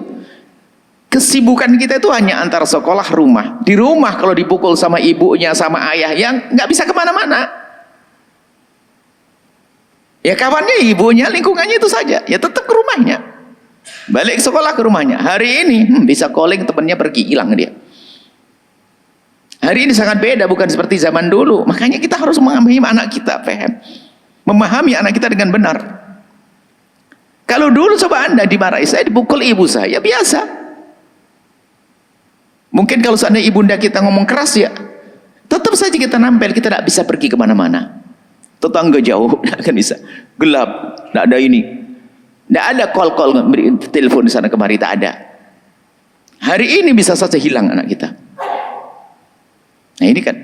kesibukan kita itu hanya antara sekolah rumah. Di rumah kalau dipukul sama ibunya, sama ayah yang nggak bisa kemana-mana. Ya kawannya ibunya, lingkungannya itu saja. Ya tetap ke rumahnya. Balik sekolah ke rumahnya. Hari ini bisa calling temannya pergi, hilang dia. Hari ini sangat beda, bukan seperti zaman dulu. Makanya kita harus memahami anak kita, paham? Memahami anak kita dengan benar. Kalau dulu coba Anda dimarahi, saya dipukul ibu saya, biasa. Mungkin kalau seandainya ibunda kita ngomong keras ya, tetap saja kita nampel, kita tidak bisa pergi kemana-mana. Tetangga jauh, tidak akan bisa. Gelap, tidak ada ini. Tidak ada call-call, telepon di sana kemari, tak ada. Hari ini bisa saja hilang anak kita. Nah ini kan.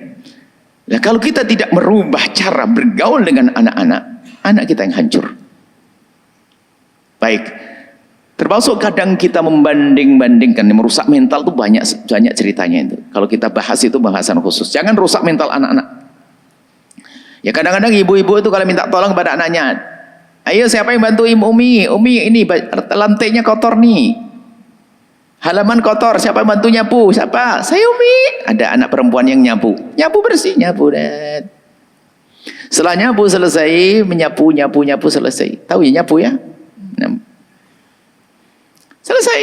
Nah, kalau kita tidak merubah cara bergaul dengan anak-anak, anak kita yang hancur. Baik. Termasuk kadang kita membanding-bandingkan, merusak mental itu banyak ceritanya itu. Kalau kita bahas itu bahasan khusus. Jangan rusak mental anak-anak. Ya kadang-kadang ibu-ibu itu kalau minta tolong kepada anaknya, ayo siapa yang bantu Umi? Umi ini lantainya kotor nih, halaman kotor, siapa yang bantu nyapu? Siapa? Saya Umi. Ada anak perempuan yang nyapu bersih, nyapu dan setelah nyapu selesai, menyapu selesai. Tahu ya nyapu ya? Selesai.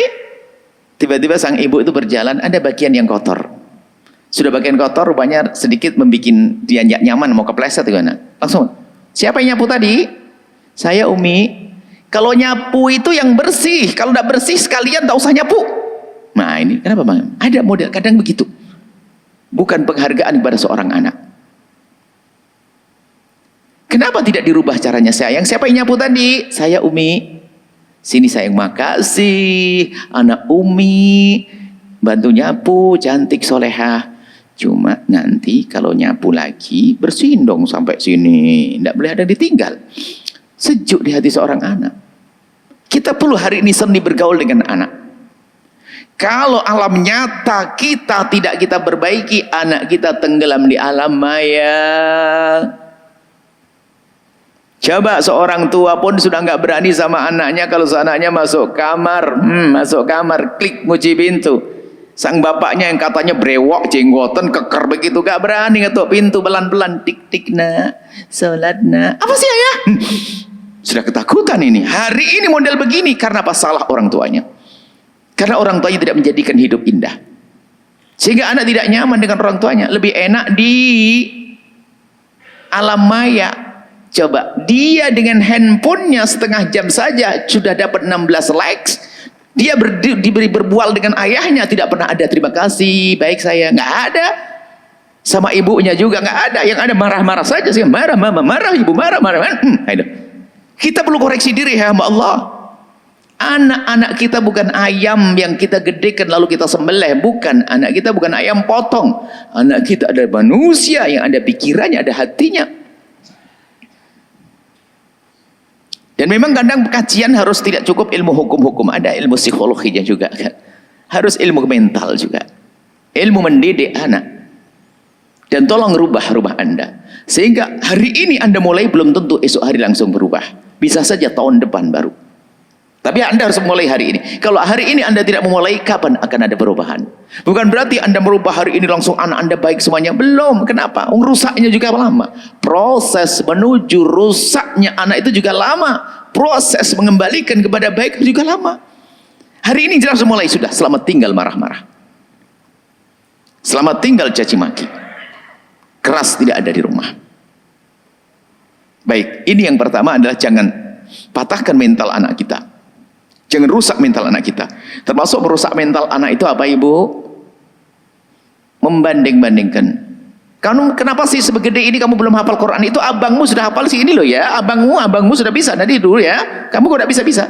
Tiba-tiba sang ibu itu berjalan, ada bagian yang kotor. Sudah bagian kotor, rupanya sedikit membuat dia nyaman, mau kepleset gimana? Langsung, siapa yang nyapu tadi? Saya Umi. Kalau nyapu itu yang bersih, kalau tidak bersih sekalian tak usah nyapu. Nah ini, kenapa Bang? Ada model, kadang begitu. Bukan penghargaan kepada seorang anak. Kenapa tidak dirubah caranya? Sayang, siapa yang nyapu tadi? Saya Umi. Sini sayang, makasih. Anak Umi. Bantu nyapu, cantik, solehah. Cuma nanti kalau nyapu lagi, bersihin dong sampai sini. Tidak boleh ada ditinggal. Sejuk di hati seorang anak. Kita perlu hari ini seni bergaul dengan anak. Kalau alam nyata kita tidak kita perbaiki, anak kita tenggelam di alam maya. Coba seorang tua pun sudah nggak berani sama anaknya kalau anaknya masuk kamar, klik kunci pintu. Sang bapaknya yang katanya brewok, jenggotan, keker begitu, gak berani ngetuk pintu pelan-pelan, tik-tik nak, sholat nak. Apa sih ayah? Sudah ketakutan ini. Hari ini model begini karena apa? Salah orang tuanya. Karena orang tuanya tidak menjadikan hidup indah. Sehingga anak tidak nyaman dengan orang tuanya. Lebih enak di alam maya. Coba, dia dengan handphonenya setengah jam saja sudah dapat 16 likes. Dia diberi berbual dengan ayahnya, tidak pernah ada terima kasih, baik saya, nggak ada. Sama ibunya juga nggak ada. Yang ada marah-marah saja sih, marah mama, marah ibu, marah. Kita perlu koreksi diri ya hamba Allah. Anak-anak kita bukan ayam yang kita gedekan lalu kita sembelih, bukan. Anak kita bukan ayam potong. Anak kita adalah manusia yang ada pikirannya, ada hatinya. Dan memang kadang kajian harus tidak cukup ilmu hukum-hukum, ada ilmu psikologinya juga kan. Harus ilmu mental juga. Ilmu mendidik anak. Dan tolong rubah Anda. Sehingga hari ini Anda mulai belum tentu esok hari langsung berubah. Bisa saja tahun depan baru. Tapi Anda harus mulai hari ini. Kalau hari ini Anda tidak memulai, kapan akan ada perubahan? Bukan berarti Anda merubah hari ini langsung anak Anda baik semuanya. Belum. Kenapa? Rusaknya juga lama. Proses menuju rusaknya anak itu juga lama. Proses mengembalikan kepada baik itu juga lama. Hari ini jelas mulai sudah. Selamat tinggal marah-marah. Selamat tinggal caci maki. Keras tidak ada di rumah. Baik, ini yang pertama adalah jangan patahkan mental anak kita. Jangan rusak mental anak kita. Termasuk merusak mental anak itu apa ibu? Membanding-bandingkan. Kamu kenapa sih sebegede ini kamu belum hafal Quran? Itu abangmu sudah hafal sih ini loh ya. Abangmu sudah bisa tadi dulu ya. Kamu kok tidak bisa?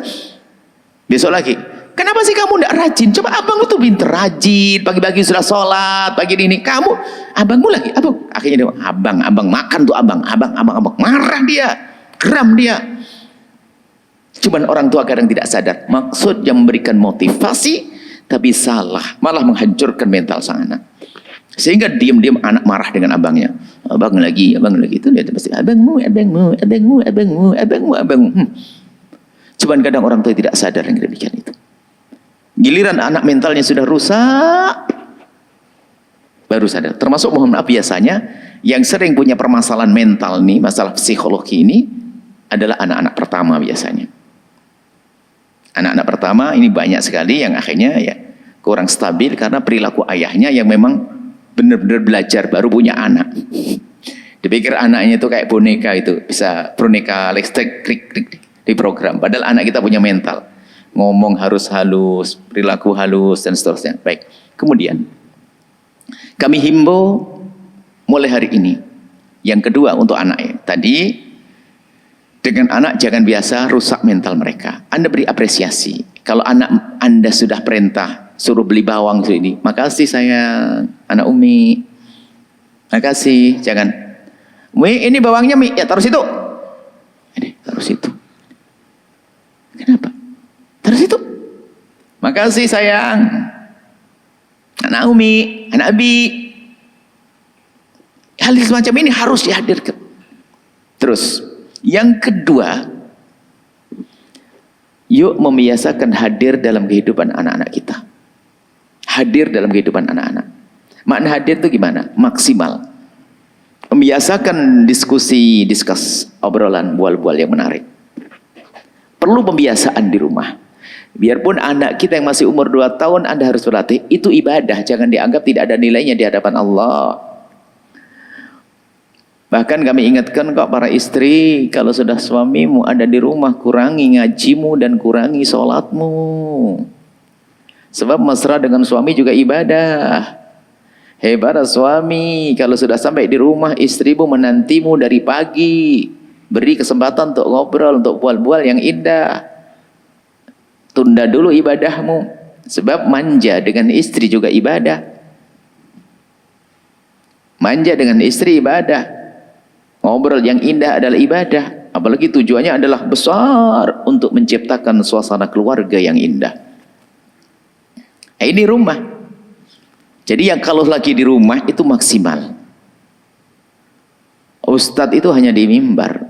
Besok lagi. Kenapa sih kamu tidak rajin? Coba abangmu tuh pinter rajin. Pagi-pagi sudah sholat. Pagi ini kamu abangmu lagi. Akhirnya dia abang makan tuh abang. Marah dia. Geram dia. Cuman orang tua kadang tidak sadar. Maksudnya memberikan motivasi, tapi salah. Malah menghancurkan mental sang anak. Sehingga diam-diam anak marah dengan abangnya. Abang lagi. Itu dia pasti, abangmu. Cuman kadang orang tua tidak sadar yang demikian itu. Giliran anak mentalnya sudah rusak, baru sadar. Termasuk mohon maaf biasanya, yang sering punya permasalahan mental nih, masalah psikologi ini, adalah anak-anak pertama biasanya. Anak-anak pertama ini banyak sekali yang akhirnya ya kurang stabil karena perilaku ayahnya yang memang benar-benar belajar baru punya anak. Dipikir anaknya itu kayak boneka itu, bisa boneka listrik di program. Padahal anak kita punya mental. Ngomong harus halus, perilaku halus dan seterusnya. Baik. Kemudian kami himbau mulai hari ini. Yang kedua untuk anaknya. Tadi dengan anak jangan biasa rusak mental mereka. Anda beri apresiasi. Kalau anak Anda sudah perintah suruh beli bawang ini, makasih sayang, anak Umi. Makasih, jangan. Umi, ini bawangnya Mi, ya taruh situ. Ini taruh situ. Kenapa? Taruh situ. Makasih sayang. Anak Umi, anak Abi. Hal semacam ini harus dihadirkan. Terus yang kedua, yuk membiasakan hadir dalam kehidupan anak-anak kita. Hadir dalam kehidupan anak-anak. Makna hadir itu gimana? Maksimal. Membiasakan diskus, obrolan, bual-bual yang menarik. Perlu pembiasaan di rumah. Biarpun anak kita yang masih umur 2 tahun, Anda harus berlatih. Itu ibadah, jangan dianggap tidak ada nilainya di hadapan Allah. Bahkan kami ingatkan kok para istri, kalau sudah suamimu ada di rumah, kurangi ngajimu dan kurangi sholatmu. Sebab mesra dengan suami juga ibadah. Hei para suami, kalau sudah sampai di rumah, istrimu menantimu dari pagi. Beri kesempatan untuk ngobrol, untuk bual-bual yang indah. Tunda dulu ibadahmu. Sebab manja dengan istri juga ibadah. Manja dengan istri ibadah. Ngobrol yang indah adalah ibadah. Apalagi tujuannya adalah besar untuk menciptakan suasana keluarga yang indah. Ini rumah. Jadi yang kalau lagi di rumah itu maksimal. Ustadz itu hanya di mimbar.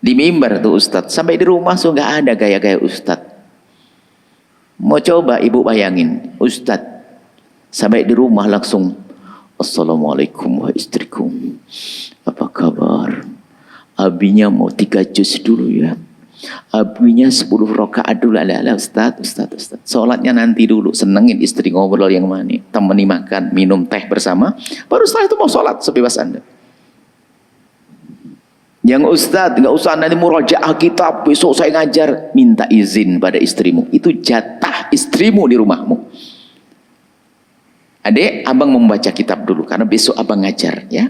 Di mimbar tuh Ustadz. Sampai di rumah so nggak ada gaya-gaya Ustadz. Mau coba ibu bayangin. Ustadz sampai di rumah langsung, assalamualaikum wahai istriku, apa kabar? Abinya mau 3 juz dulu ya. Abinya 10 rakaat dulu. Ala Ustaz. Sholatnya nanti dulu. Senengin istri, ngobrol yang manis, temani makan, minum teh bersama. Baru setelah itu mau sholat sebebas Anda. Yang Ustaz nggak usah nanti murajaah kitab, besok saya ngajar. Minta izin pada istrimu. Itu jatah istrimu di rumahmu. Adek, abang membaca kitab dulu karena besok abang ngajar, ya.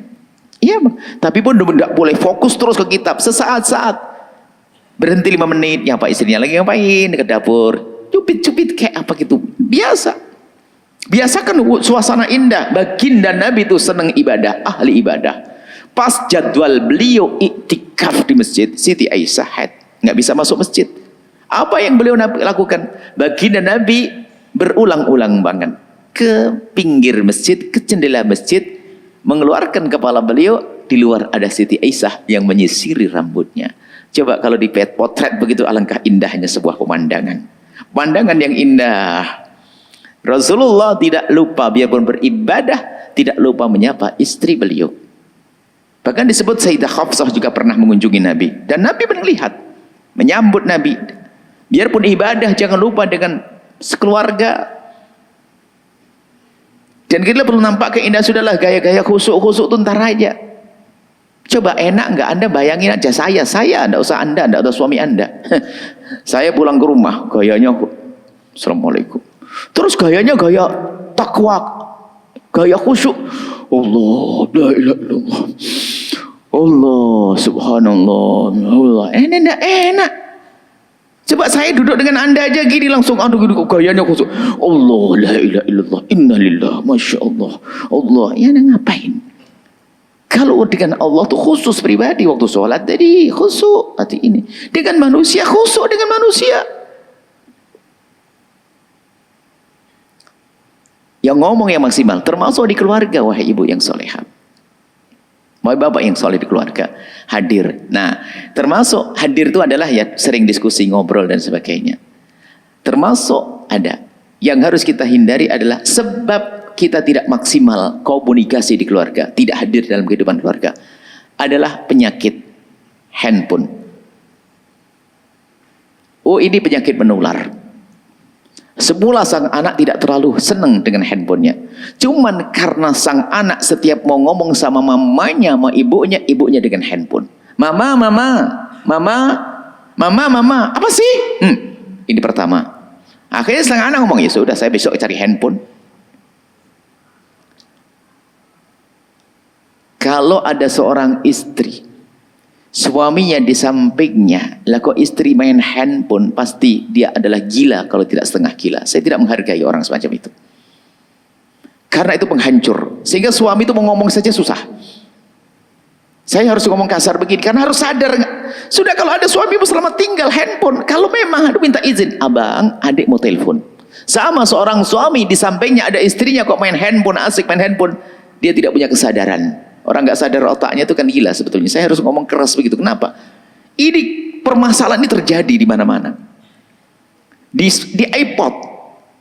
Iya, bang. Tapi pun tidak boleh fokus terus ke kitab. Sesaat-saat berhenti 5 menit. Ya pak, istrinya lagi ngapain ke dapur? Cupit-cupit kayak apa gitu. Biasa. Biasakan suasana indah. Baginda Nabi itu senang ibadah, ahli ibadah. Pas jadwal beliau iktikaf di masjid, Siti Aisyah nggak bisa masuk masjid. Apa yang beliau lakukan? Baginda Nabi berulang-ulang banget ke pinggir masjid, ke jendela masjid, mengeluarkan kepala beliau, di luar ada Siti Aisyah yang menyisiri rambutnya. Coba kalau di potret begitu, alangkah indahnya sebuah pemandangan. Pemandangan yang indah. Rasulullah tidak lupa, biarpun beribadah, tidak lupa menyapa istri beliau. Bahkan disebut Sayyidah Hafsah juga pernah mengunjungi Nabi. Dan Nabi melihat, menyambut Nabi. Biarpun ibadah, jangan lupa dengan sekeluarga. Dan kita perlu nampak keindahan. Sudahlah, gaya-gaya khusuk-khusuk itu ntar aja. Coba enak nggak Anda bayangin aja saya enggak usah Anda, enggak usah suami Anda. Saya pulang ke rumah, gayanya assalamualaikum. Terus gayanya gaya takwa, gaya khusyuk. Allah, la ilaha illallah. Allah, subhanallah. Allah, enak. Coba saya duduk dengan Anda aja gini langsung, aduh gayanya khusyuk. Allah, la ilaha illallah. Innalillah, masya Allah. Allah, ya ngapain? Kalau dengan Allah tuh khusus pribadi, waktu sholat tadi khusyuk hati ini. Dengan manusia khusyuk dengan manusia. Yang ngomong yang maksimal, termasuk di keluarga, wahai ibu yang solehah. Wahai bapak yang soleh di keluarga, hadir. Nah, termasuk hadir itu adalah ya sering diskusi, ngobrol dan sebagainya. Termasuk ada yang harus kita hindari adalah sebab kita tidak maksimal komunikasi di keluarga, tidak hadir dalam kehidupan keluarga, adalah penyakit handphone. Oh, ini penyakit menular. Semula sang anak tidak terlalu senang dengan handphonenya. Cuman karena sang anak setiap mau ngomong sama mamanya, sama ibunya, ibunya dengan handphone. Mama, mama, mama, mama, mama. Apa sih? Ini pertama. Akhirnya sang anak ngomong, ya sudah saya besok cari handphone. Kalau ada seorang istri, suaminya di sampingnya, lah kok istri main handphone, pasti dia adalah gila kalau tidak setengah gila. Saya tidak menghargai orang semacam itu. Karena itu penghancur. Sehingga suami itu mau ngomong saja susah. Saya harus ngomong kasar begini, karena harus sadar. Sudah kalau ada suami selamat tinggal handphone. Kalau memang aduh minta izin, abang, adik mau telepon. Sama seorang suami di sampingnya ada istrinya kok main handphone, asik main handphone. Dia tidak punya kesadaran. Orang nggak sadar otaknya itu kan gila sebetulnya. Saya harus ngomong keras begitu. Kenapa? Ini permasalahan ini terjadi di mana-mana. Di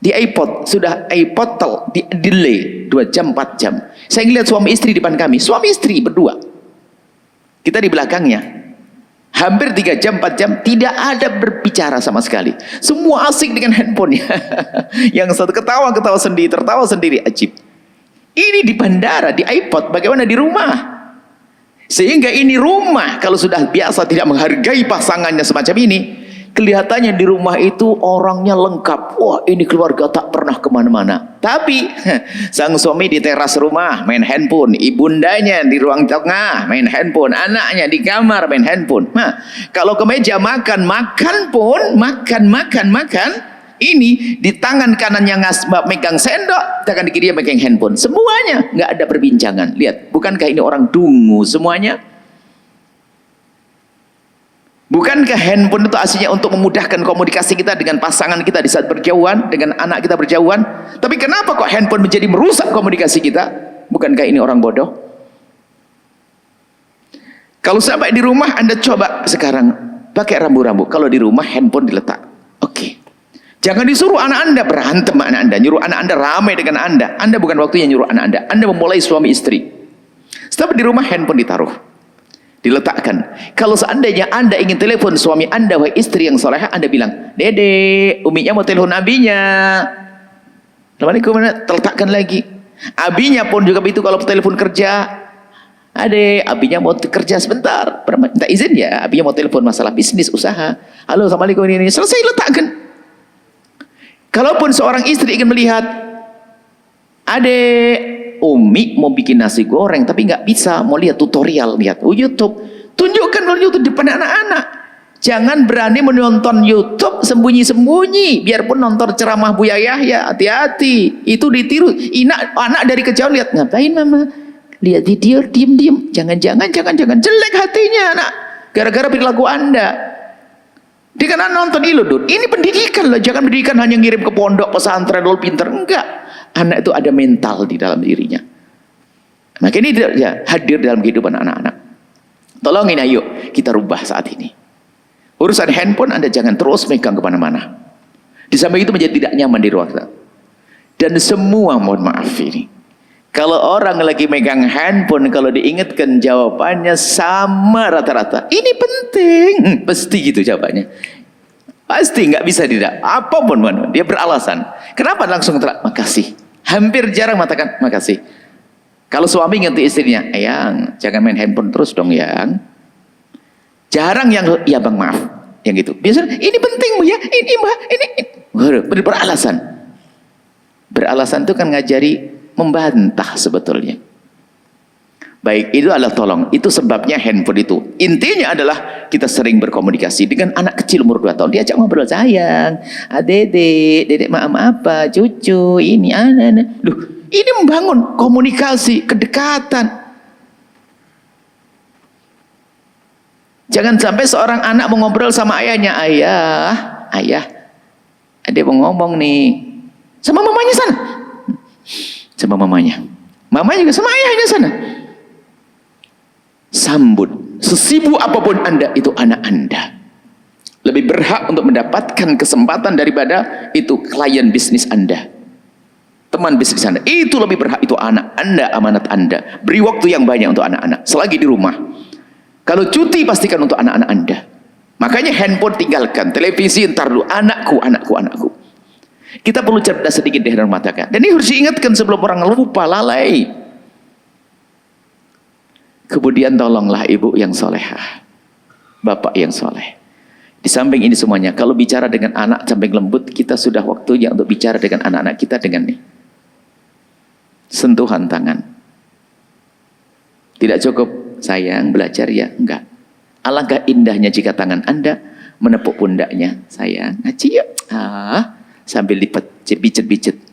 iPod sudah iPod di delay 2 jam 4 jam. Saya ngeliat suami istri di depan kami, suami istri berdua. Kita di belakangnya. Hampir 3 jam 4 jam tidak ada berbicara sama sekali. Semua asik dengan handphonenya. Yang satu ketawa sendiri, tertawa sendiri, ajib. Ini di bandara, di iPod, bagaimana di rumah? Sehingga ini rumah, kalau sudah biasa tidak menghargai pasangannya semacam ini, kelihatannya di rumah itu orangnya lengkap. Wah, ini keluarga tak pernah kemana-mana. Tapi, sang suami di teras rumah main handphone, ibundanya di ruang tengah main handphone, anaknya di kamar main handphone. Nah, kalau ke meja makan pun, makan, ini di tangan kanan yang megang sendok, tangan di kiri megang handphone. Semuanya nggak ada perbincangan. Lihat, bukankah ini orang dungu semuanya? Bukankah handphone itu aslinya untuk memudahkan komunikasi kita dengan pasangan kita di saat berjauhan, dengan anak kita berjauhan? Tapi kenapa kok handphone menjadi merusak komunikasi kita? Bukankah ini orang bodoh? Kalau sampai di rumah, Anda coba sekarang pakai rambu-rambu. Kalau di rumah handphone diletak, oke. Jangan disuruh anak Anda berantem sama anak Anda, nyuruh anak Anda ramai dengan Anda. Anda bukan waktunya nyuruh anak Anda. Anda memulai suami istri. Setelah di rumah handphone ditaruh, diletakkan. Kalau seandainya Anda ingin telepon suami Anda, wahai istri yang solehah, Anda bilang, Dede, uminya mau telepon abinya. Assalamualaikum, terletakkan lagi. Abinya pun juga begitu kalau telepon kerja. Ade, abinya mau kerja sebentar, minta izin ya. Abinya mau telepon masalah bisnis, usaha. Halo, assalamualaikum, ini selesai, letakkan. Kalaupun seorang istri ingin melihat, Adek, Umi mau bikin nasi goreng tapi nggak bisa, mau lihat tutorial, lihat YouTube, tunjukkan dulu YouTube depan anak-anak. Jangan berani menonton YouTube sembunyi-sembunyi, biarpun nonton ceramah Buya Yahya, hati-hati, itu ditiru. Anak dari kejauhan lihat, ngapain mama? Lihat video, diem-diem, jangan jelek hatinya anak, gara-gara perilaku Anda. Dia kan nonton iludut. Ini pendidikan loh. Jangan pendidikan hanya ngirim ke pondok, pesantren, dulu pinter. Enggak. Anak itu ada mental di dalam dirinya. Maka ini ya, hadir dalam kehidupan anak-anak. Tolongin ayo kita rubah saat ini. Urusan handphone Anda jangan terus megang kemana-mana. Di samping itu menjadi tidak nyaman di ruang. Dan semua, mohon maaf ini, kalau orang lagi megang handphone, kalau diingatkan jawabannya sama rata-rata. Ini penting, pasti gitu jawabannya. Pasti nggak bisa tidak. Apapun dia beralasan. Kenapa langsung makasih? Hampir jarang mengatakan makasih. Kalau suami ngerti istrinya, Yang, jangan main handphone terus dong Yang. Jarang yang ya bang maaf, yang gitu. Biasanya ini penting ya, ini mbak, ini. Beralasan. Beralasan itu kan ngajari membantah sebetulnya. Baik, itu adalah tolong. Itu sebabnya handphone itu. Intinya adalah kita sering berkomunikasi dengan anak kecil umur 2 tahun. Diajak ngobrol, sayang, dedek maaf apa, cucu, ini, anak. Loh, ini membangun komunikasi, kedekatan. Jangan sampai seorang anak mau ngobrol sama ayahnya, ayah, ada mau ngomong nih sama mamanya sana, sama mamanya juga sama ayahnya sana. Sambut, sesibuk apapun Anda, itu anak Anda. Lebih berhak untuk mendapatkan kesempatan daripada itu klien bisnis Anda, teman bisnis Anda. Itu lebih berhak, itu anak Anda, amanat Anda. Beri waktu yang banyak untuk anak-anak selagi di rumah. Kalau cuti, pastikan untuk anak-anak Anda. Makanya handphone tinggalkan, televisi ntar dulu. Anakku. Kita perlu cerdas sedikit di dalam matakan. Dan ini harus diingatkan sebelum orang lupa, lalai. Kemudian tolonglah ibu yang solehah, bapak yang soleh. Di samping ini semuanya, kalau bicara dengan anak samping lembut, kita sudah waktunya untuk bicara dengan anak-anak kita dengan nih, sentuhan tangan. Tidak cukup, sayang belajar ya, enggak. Alangkah indahnya jika tangan Anda menepuk pundaknya, sayang ngaji yuk, sambil dipijit-pijit.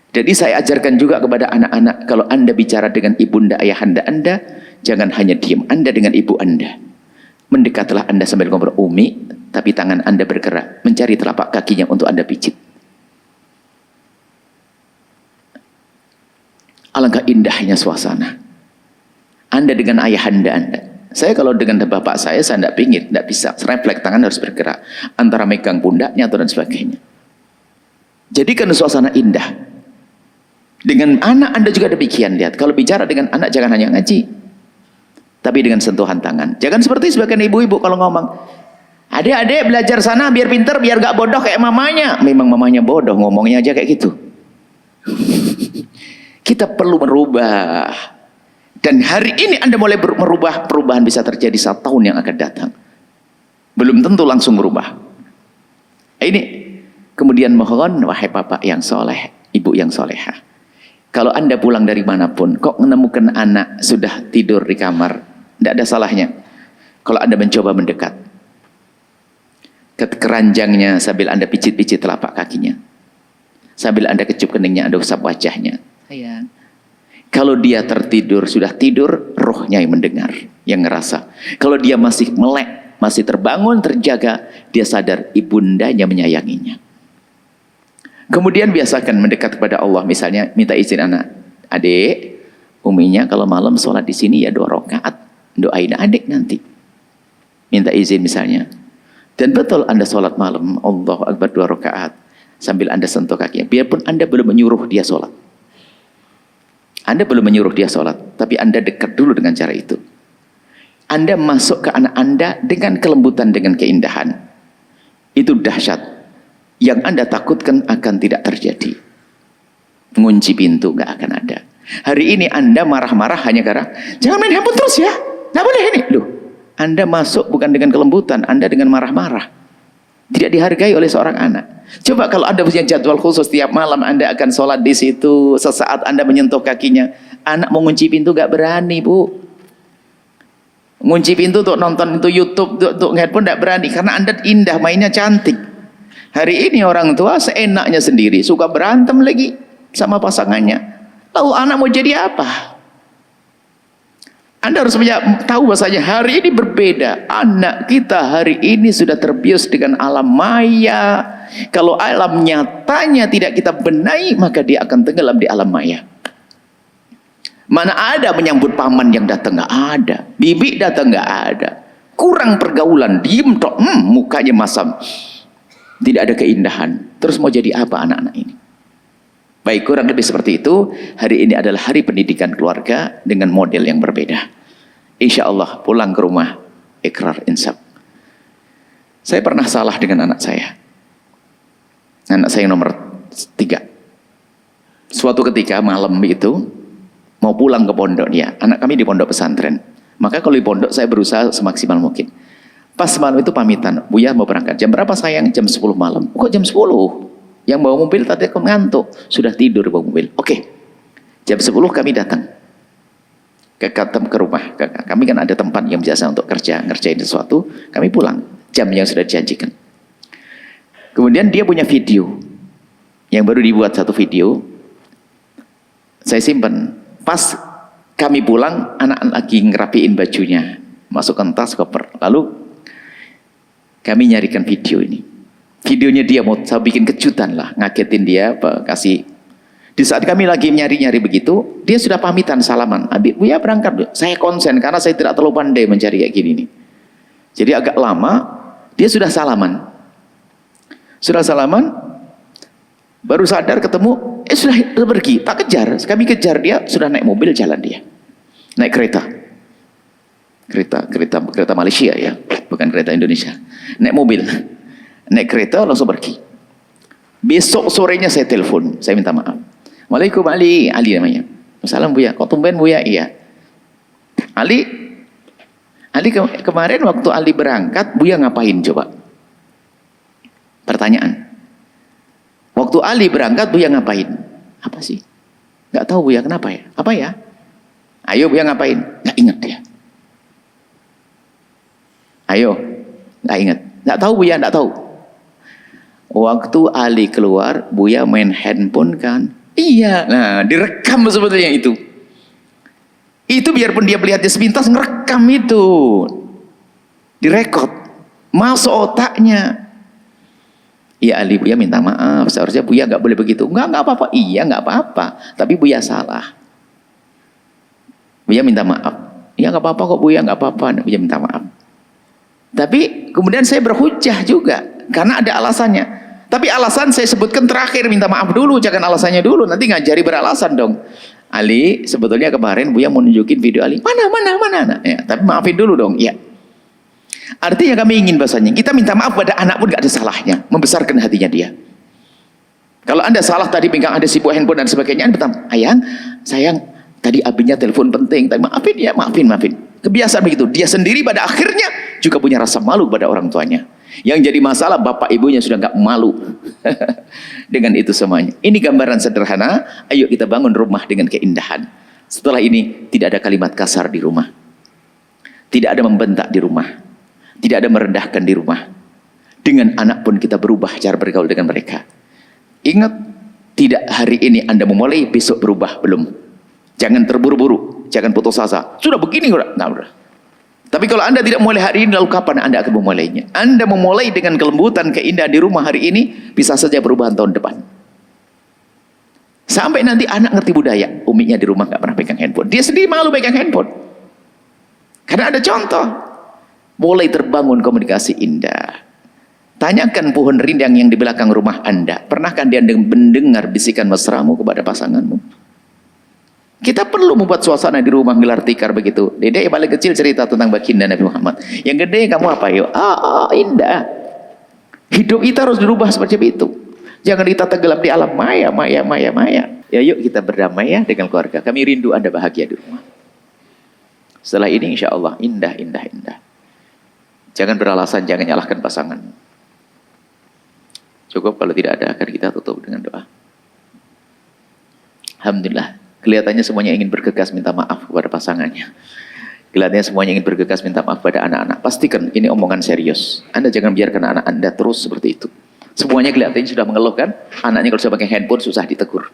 Jadi saya ajarkan juga kepada anak-anak, kalau Anda bicara dengan ibunda ayahanda Anda, jangan hanya diam Anda dengan ibu Anda. Mendekatlah Anda sambil ngobrol, Umi, tapi tangan Anda bergerak, mencari telapak kakinya untuk Anda pijit. Alangkah indahnya suasana Anda dengan ayahanda Anda. Saya kalau dengan bapak saya tidak pingin, tidak bisa. Refleks, tangan harus bergerak. Antara megang pundaknya atau dan sebagainya. Jadikan suasana indah. Dengan anak Anda juga demikian, lihat. Kalau bicara dengan anak jangan hanya ngaji, tapi dengan sentuhan tangan. Jangan seperti sebagian ibu-ibu kalau ngomong, adik-adik belajar sana biar pinter, biar gak bodoh kayak mamanya. Memang mamanya bodoh, ngomongnya aja kayak gitu. Kita perlu merubah. Dan hari ini Anda mulai merubah, perubahan bisa terjadi 1 tahun yang akan datang. Belum tentu langsung merubah. Ini kemudian mohon, wahai bapak yang soleh, ibu yang solehah, kalau Anda pulang dari manapun, kok menemukan anak sudah tidur di kamar, tidak ada salahnya kalau Anda mencoba mendekat ke keranjangnya sambil Anda pijit-pijit telapak kakinya, sambil Anda kecup keningnya, Anda usap wajahnya. Sayang. Kalau dia tertidur, sudah tidur, rohnya yang mendengar, yang ngerasa. Kalau dia masih melek, masih terbangun, terjaga, dia sadar ibundanya menyayanginya. Kemudian biasakan mendekat kepada Allah, misalnya minta izin anak, adik, uminya kalau malam sholat di sini ya 2 rakaat, doain adik nanti. Minta izin misalnya. Dan betul Anda sholat malam, Allahu Akbar 2 rakaat, sambil Anda sentuh kakinya. Biarpun Anda belum menyuruh dia sholat. Anda belum menyuruh dia sholat, tapi Anda dekat dulu dengan cara itu. Anda masuk ke anak Anda dengan kelembutan, dengan keindahan. Itu dahsyat. Yang Anda takutkan akan tidak terjadi. Ngunci pintu nggak akan ada. Hari ini Anda marah-marah hanya karena jangan main handphone terus ya, nggak boleh ini. Loh, Anda masuk bukan dengan kelembutan, Anda dengan marah-marah. Tidak dihargai oleh seorang anak. Coba kalau Anda punya jadwal khusus tiap malam Anda akan sholat di situ, sesaat Anda menyentuh kakinya, anak mau ngunci pintu nggak berani, Bu. Ngunci pintu untuk nonton itu YouTube, untuk handphone nggak berani karena Anda indah, mainnya cantik. Hari ini orang tua seenaknya sendiri, suka berantem lagi sama pasangannya. Lalu anak mau jadi apa? Anda harus tahu bahasanya hari ini berbeda. Anak kita hari ini sudah terbius dengan alam maya. Kalau alam nyatanya tidak kita benahi, maka dia akan tenggelam di alam maya. Mana ada menyambut paman yang datang, nggak ada. Bibi datang, nggak ada. Kurang pergaulan, diem tok, mukanya masam. Tidak ada keindahan. Terus mau jadi apa anak-anak ini? Baik, kurang lebih seperti itu. Hari ini adalah hari pendidikan keluarga dengan model yang berbeda. Insya Allah pulang ke rumah, ikrar insaf. Saya pernah salah dengan anak saya. Anak saya yang nomor 3. Suatu ketika malam itu, mau pulang ke pondok dia. Anak kami di pondok pesantren. Maka kalau di pondok saya berusaha semaksimal mungkin. Pas malam itu pamitan, Buya mau berangkat. Jam berapa sayang? Jam 10 malam. Kok jam 10? Yang bawa mobil tadi aku ngantuk. Sudah tidur di bawah mobil. Oke. Jam 10 kami datang. Ke rumah. Kami kan ada tempat yang biasa untuk ngerjain sesuatu. Kami pulang. Jam yang sudah dijanjikan. Kemudian dia punya video. Yang baru dibuat satu video. Saya simpan. Pas kami pulang, anak lagi ngerapiin bajunya. Masukkan tas, koper. Lalu kami nyarikan video ini. Videonya dia mau saya bikin kejutan lah, ngagetin dia, kasih. Di saat kami lagi nyari-nyari begitu, dia sudah pamitan salaman. Abi, Buya berangkat. Saya konsen karena saya tidak terlalu pandai mencari kayak gini nih. Jadi agak lama, dia sudah salaman. Sudah salaman, baru sadar ketemu, sudah pergi. Tak kejar, kami kejar dia, sudah naik mobil jalan dia. Naik kereta. Kereta Malaysia ya, bukan kereta Indonesia. Naik mobil. Naik kereta langsung pergi. Besok sorenya saya telepon, saya minta maaf. Waalaikum Ali namanya. Salam Buya. Kok tumben Buya? Iya. Ali kemarin waktu Ali berangkat, Buya ngapain coba? Pertanyaan. Waktu Ali berangkat, Buya ngapain? Apa sih? Gak tahu Buya, kenapa ya? Apa ya? Ayo Buya ngapain? Gak ingat dia. Ayo, gak ingat. Gak tahu Buya, gak tahu. Waktu Ali keluar, Buya main handphone kan? Iya, nah direkam sebetulnya itu. Itu biarpun dia melihatnya sepintas, ngerekam itu. Direkod. Masuk otaknya. Iya Ali, Buya minta maaf. Seharusnya Buya nggak boleh begitu. Enggak apa-apa. Iya, nggak apa-apa. Tapi Buya salah. Buya minta maaf. Iya nggak apa-apa kok Buya, nggak apa-apa. Buya minta maaf. Tapi kemudian saya berhujjah juga. Karena ada alasannya. Tapi alasan saya sebutkan terakhir, minta maaf dulu, jangan alasannya dulu, nanti ngajari beralasan dong. Ali, sebetulnya kemarin Buya mau nunjukin video Ali. Mana. Nah, ya, tapi maafin dulu dong, ya. Artinya kami ingin bahasanya, kita minta maaf pada anak pun gak ada salahnya, membesarkan hatinya dia. Kalau Anda salah tadi pegang ada sibuk handphone dan sebagainya, Anda ayang, sayang, tadi abinya telepon penting, tapi maafin ya, maafin. Kebiasaan begitu, dia sendiri pada akhirnya juga punya rasa malu pada orang tuanya. Yang jadi masalah bapak ibunya sudah nggak malu dengan itu semuanya. Ini gambaran sederhana. Ayo kita bangun rumah dengan keindahan. Setelah ini tidak ada kalimat kasar di rumah, tidak ada membentak di rumah, tidak ada merendahkan di rumah. Dengan anak pun kita berubah cara bergaul dengan mereka. Ingat, tidak hari ini Anda memulai, besok berubah belum. Jangan terburu-buru, jangan putus asa. Sudah begini udah. Tapi kalau Anda tidak mulai hari ini, lalu kapan Anda akan memulainya? Anda memulai dengan kelembutan, keindahan di rumah hari ini, bisa saja perubahan tahun depan. Sampai nanti anak ngerti budaya. Uminya di rumah nggak pernah pegang handphone. Dia sendiri malu pegang handphone. Karena ada contoh. Mulai terbangun komunikasi indah. Tanyakan pohon rindang yang di belakang rumah Anda. Pernahkah dia mendengar bisikan mesramu kepada pasanganmu? Kita perlu membuat suasana di rumah gelar tikar begitu. Dedek yang paling kecil cerita tentang baginda Nabi Muhammad. Yang gede kamu apa yuk? Indah. Hidup kita harus dirubah seperti itu. Jangan kita tenggelam di alam maya. Ya yuk kita berdamai ya dengan keluarga. Kami rindu Anda bahagia di rumah. Setelah ini insya Allah indah. Jangan beralasan, jangan nyalahkan pasangan. Cukup kalau tidak ada, akan kita tutup dengan doa. Alhamdulillah. Kelihatannya semuanya ingin bergegas minta maaf kepada pasangannya. Kelihatannya semuanya ingin bergegas minta maaf pada anak-anak. Pastikan ini omongan serius. Anda jangan biarkan anak Anda terus seperti itu. Semuanya kelihatannya sudah mengeluh kan. Anaknya kalau sudah pakai handphone susah ditegur.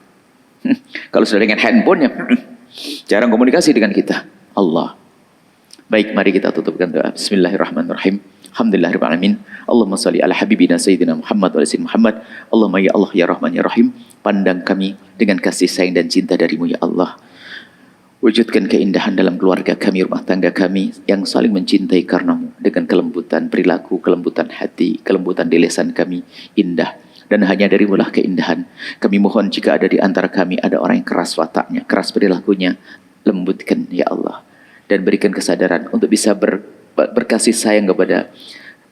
Kalau sudah dengan handphone ya jarang komunikasi dengan kita. Allah. Baik, mari kita tutupkan doa. Bismillahirrahmanirrahim. Alhamdulillahirrahmanirrahim. Allahumma salli ala habibina sayyidina Muhammad wa ala sayyidina Muhammad. Allahumma ya Allah ya Rahman ya Rahim. Pandang kami dengan kasih sayang dan cinta darimu ya Allah. Wujudkan keindahan dalam keluarga kami, rumah tangga kami yang saling mencintai karenamu. Dengan kelembutan perilaku, kelembutan hati, kelembutan di lisan kami indah. Dan hanya darimu lah keindahan. Kami mohon jika ada di antara kami ada orang yang keras wataknya, keras perilakunya, lembutkan ya Allah. Dan berikan kesadaran untuk bisa berkasih sayang kepada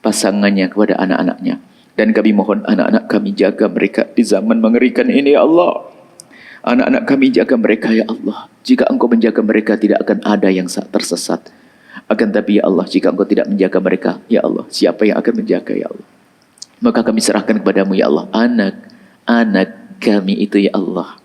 pasangannya, kepada anak-anaknya. Dan kami mohon anak-anak kami jaga mereka di zaman mengerikan ini ya Allah. Anak-anak kami jaga mereka ya Allah. Jika Engkau menjaga mereka tidak akan ada yang tersesat. Akan tapi ya Allah, jika Engkau tidak menjaga mereka ya Allah, siapa yang akan menjaga ya Allah? Maka kami serahkan kepadamu ya Allah. Anak kami itu ya Allah.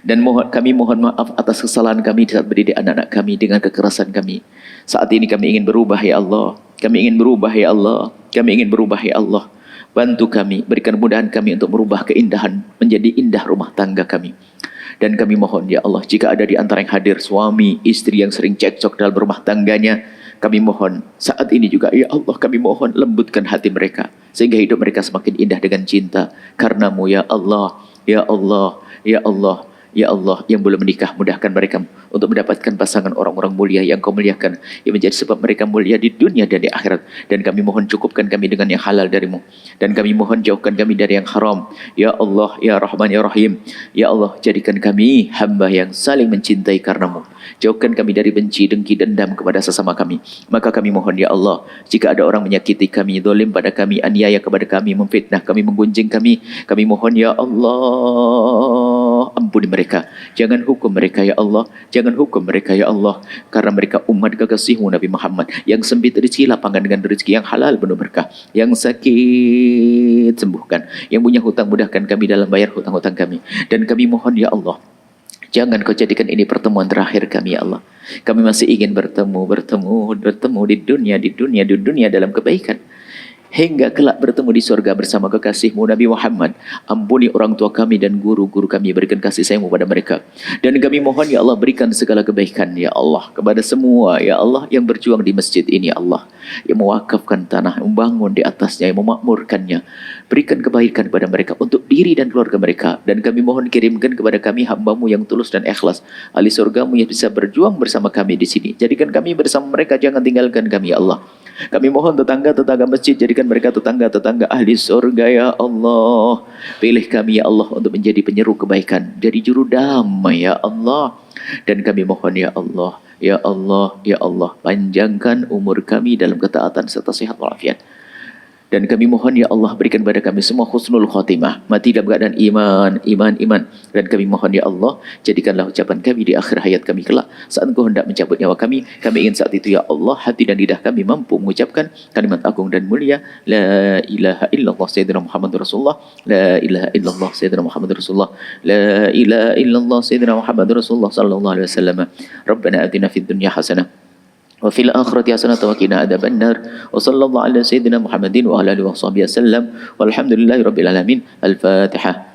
Dan kami mohon maaf atas kesalahan kami saat mendidik anak-anak kami dengan kekerasan kami. Saat ini kami ingin berubah ya Allah. Kami ingin berubah ya Allah. Kami ingin berubah ya Allah. Bantu kami, berikan kemudahan kami untuk merubah keindahan menjadi indah rumah tangga kami. Dan kami mohon ya Allah, jika ada di antara yang hadir suami, istri yang sering cekcok dalam rumah tangganya, Kami mohon saat ini juga, ya Allah, kami mohon lembutkan hati mereka sehingga hidup mereka semakin indah dengan cinta karenamu, ya Allah, ya Allah, ya Allah, ya Allah. Yang belum menikah, mudahkan mereka untuk mendapatkan pasangan orang-orang mulia yang kau muliakan, yang menjadi sebab mereka mulia di dunia dan di akhirat. Dan kami mohon cukupkan kami dengan yang halal darimu, dan kami mohon jauhkan kami dari yang haram, ya Allah, ya Rahman, ya Rahim. Ya Allah, jadikan kami hamba yang saling mencintai karenamu. Jauhkan kami dari benci, dengki, dendam kepada sesama kami. Maka kami mohon, ya Allah, jika ada orang menyakiti kami, zalim pada kami, aniaya kepada kami, memfitnah kami, menggunjing kami mohon, ya Allah, ampuni mereka. Jangan hukum mereka, ya Allah. Jangan hukum mereka, ya Allah. Karena mereka umat kekasihmu Nabi Muhammad, yang sempit rezeki, lapangan dengan rezeki yang halal penuh berkah. Yang sakit, sembuhkan. Yang punya hutang, mudahkan kami dalam bayar hutang-hutang kami. Dan kami mohon, ya Allah, jangan kau jadikan ini pertemuan terakhir kami, ya Allah. Kami masih ingin bertemu di dunia dalam kebaikan. Hingga kelak bertemu di surga bersama kekasihmu Nabi Muhammad. Ampuni orang tua kami dan guru-guru kami, berikan kasih sayangmu pada mereka. Dan kami mohon, ya Allah, berikan segala kebaikan, ya Allah, kepada semua, ya Allah, yang berjuang di masjid ini, ya Allah, yang mewakafkan tanah, yang membangun di atasnya, yang memakmurkannya. Berikan kebaikan kepada mereka untuk diri dan keluarga mereka. Dan kami mohon kirimkan kepada kami hambamu yang tulus dan ikhlas, ahli surgamu yang bisa berjuang bersama kami di sini. Jadikan kami bersama mereka, jangan tinggalkan kami, ya Allah. Kami mohon tetangga-tetangga masjid, jadikan mereka tetangga-tetangga ahli surga, ya Allah. Pilih kami, ya Allah, untuk menjadi penyeru kebaikan, jadi juru damai, ya Allah. Dan kami mohon, ya Allah, ya Allah, ya Allah, panjangkan umur kami dalam ketaatan serta sehat walafiat. Dan kami mohon, ya Allah, berikan kepada kami semua husnul khotimah, mati dalam keadaan iman. Dan kami mohon, ya Allah, jadikanlah ucapan kami di akhir hayat kami kelak, saat Engkau hendak mencabut nyawa kami. Kami ingin saat itu, ya Allah, hati dan lidah kami mampu mengucapkan kalimat agung dan mulia, la ilaha illallah sayyidina Muhammadur Rasulullah, la ilaha illallah sayyidina Muhammadur Rasulullah, la ilaha illallah sayyidina Muhammadur Rasulullah sallallahu alaihi wasallam. Rabbana atina fid dunya hasanah wa fil akhirati hasanatan wa qina adzabannar. Wa sallallahu ala sayyidina Muhammadin wa ala alihi wa sahbihi wasallam. Walhamdulillahirabbil alamin. Al-Fatihah.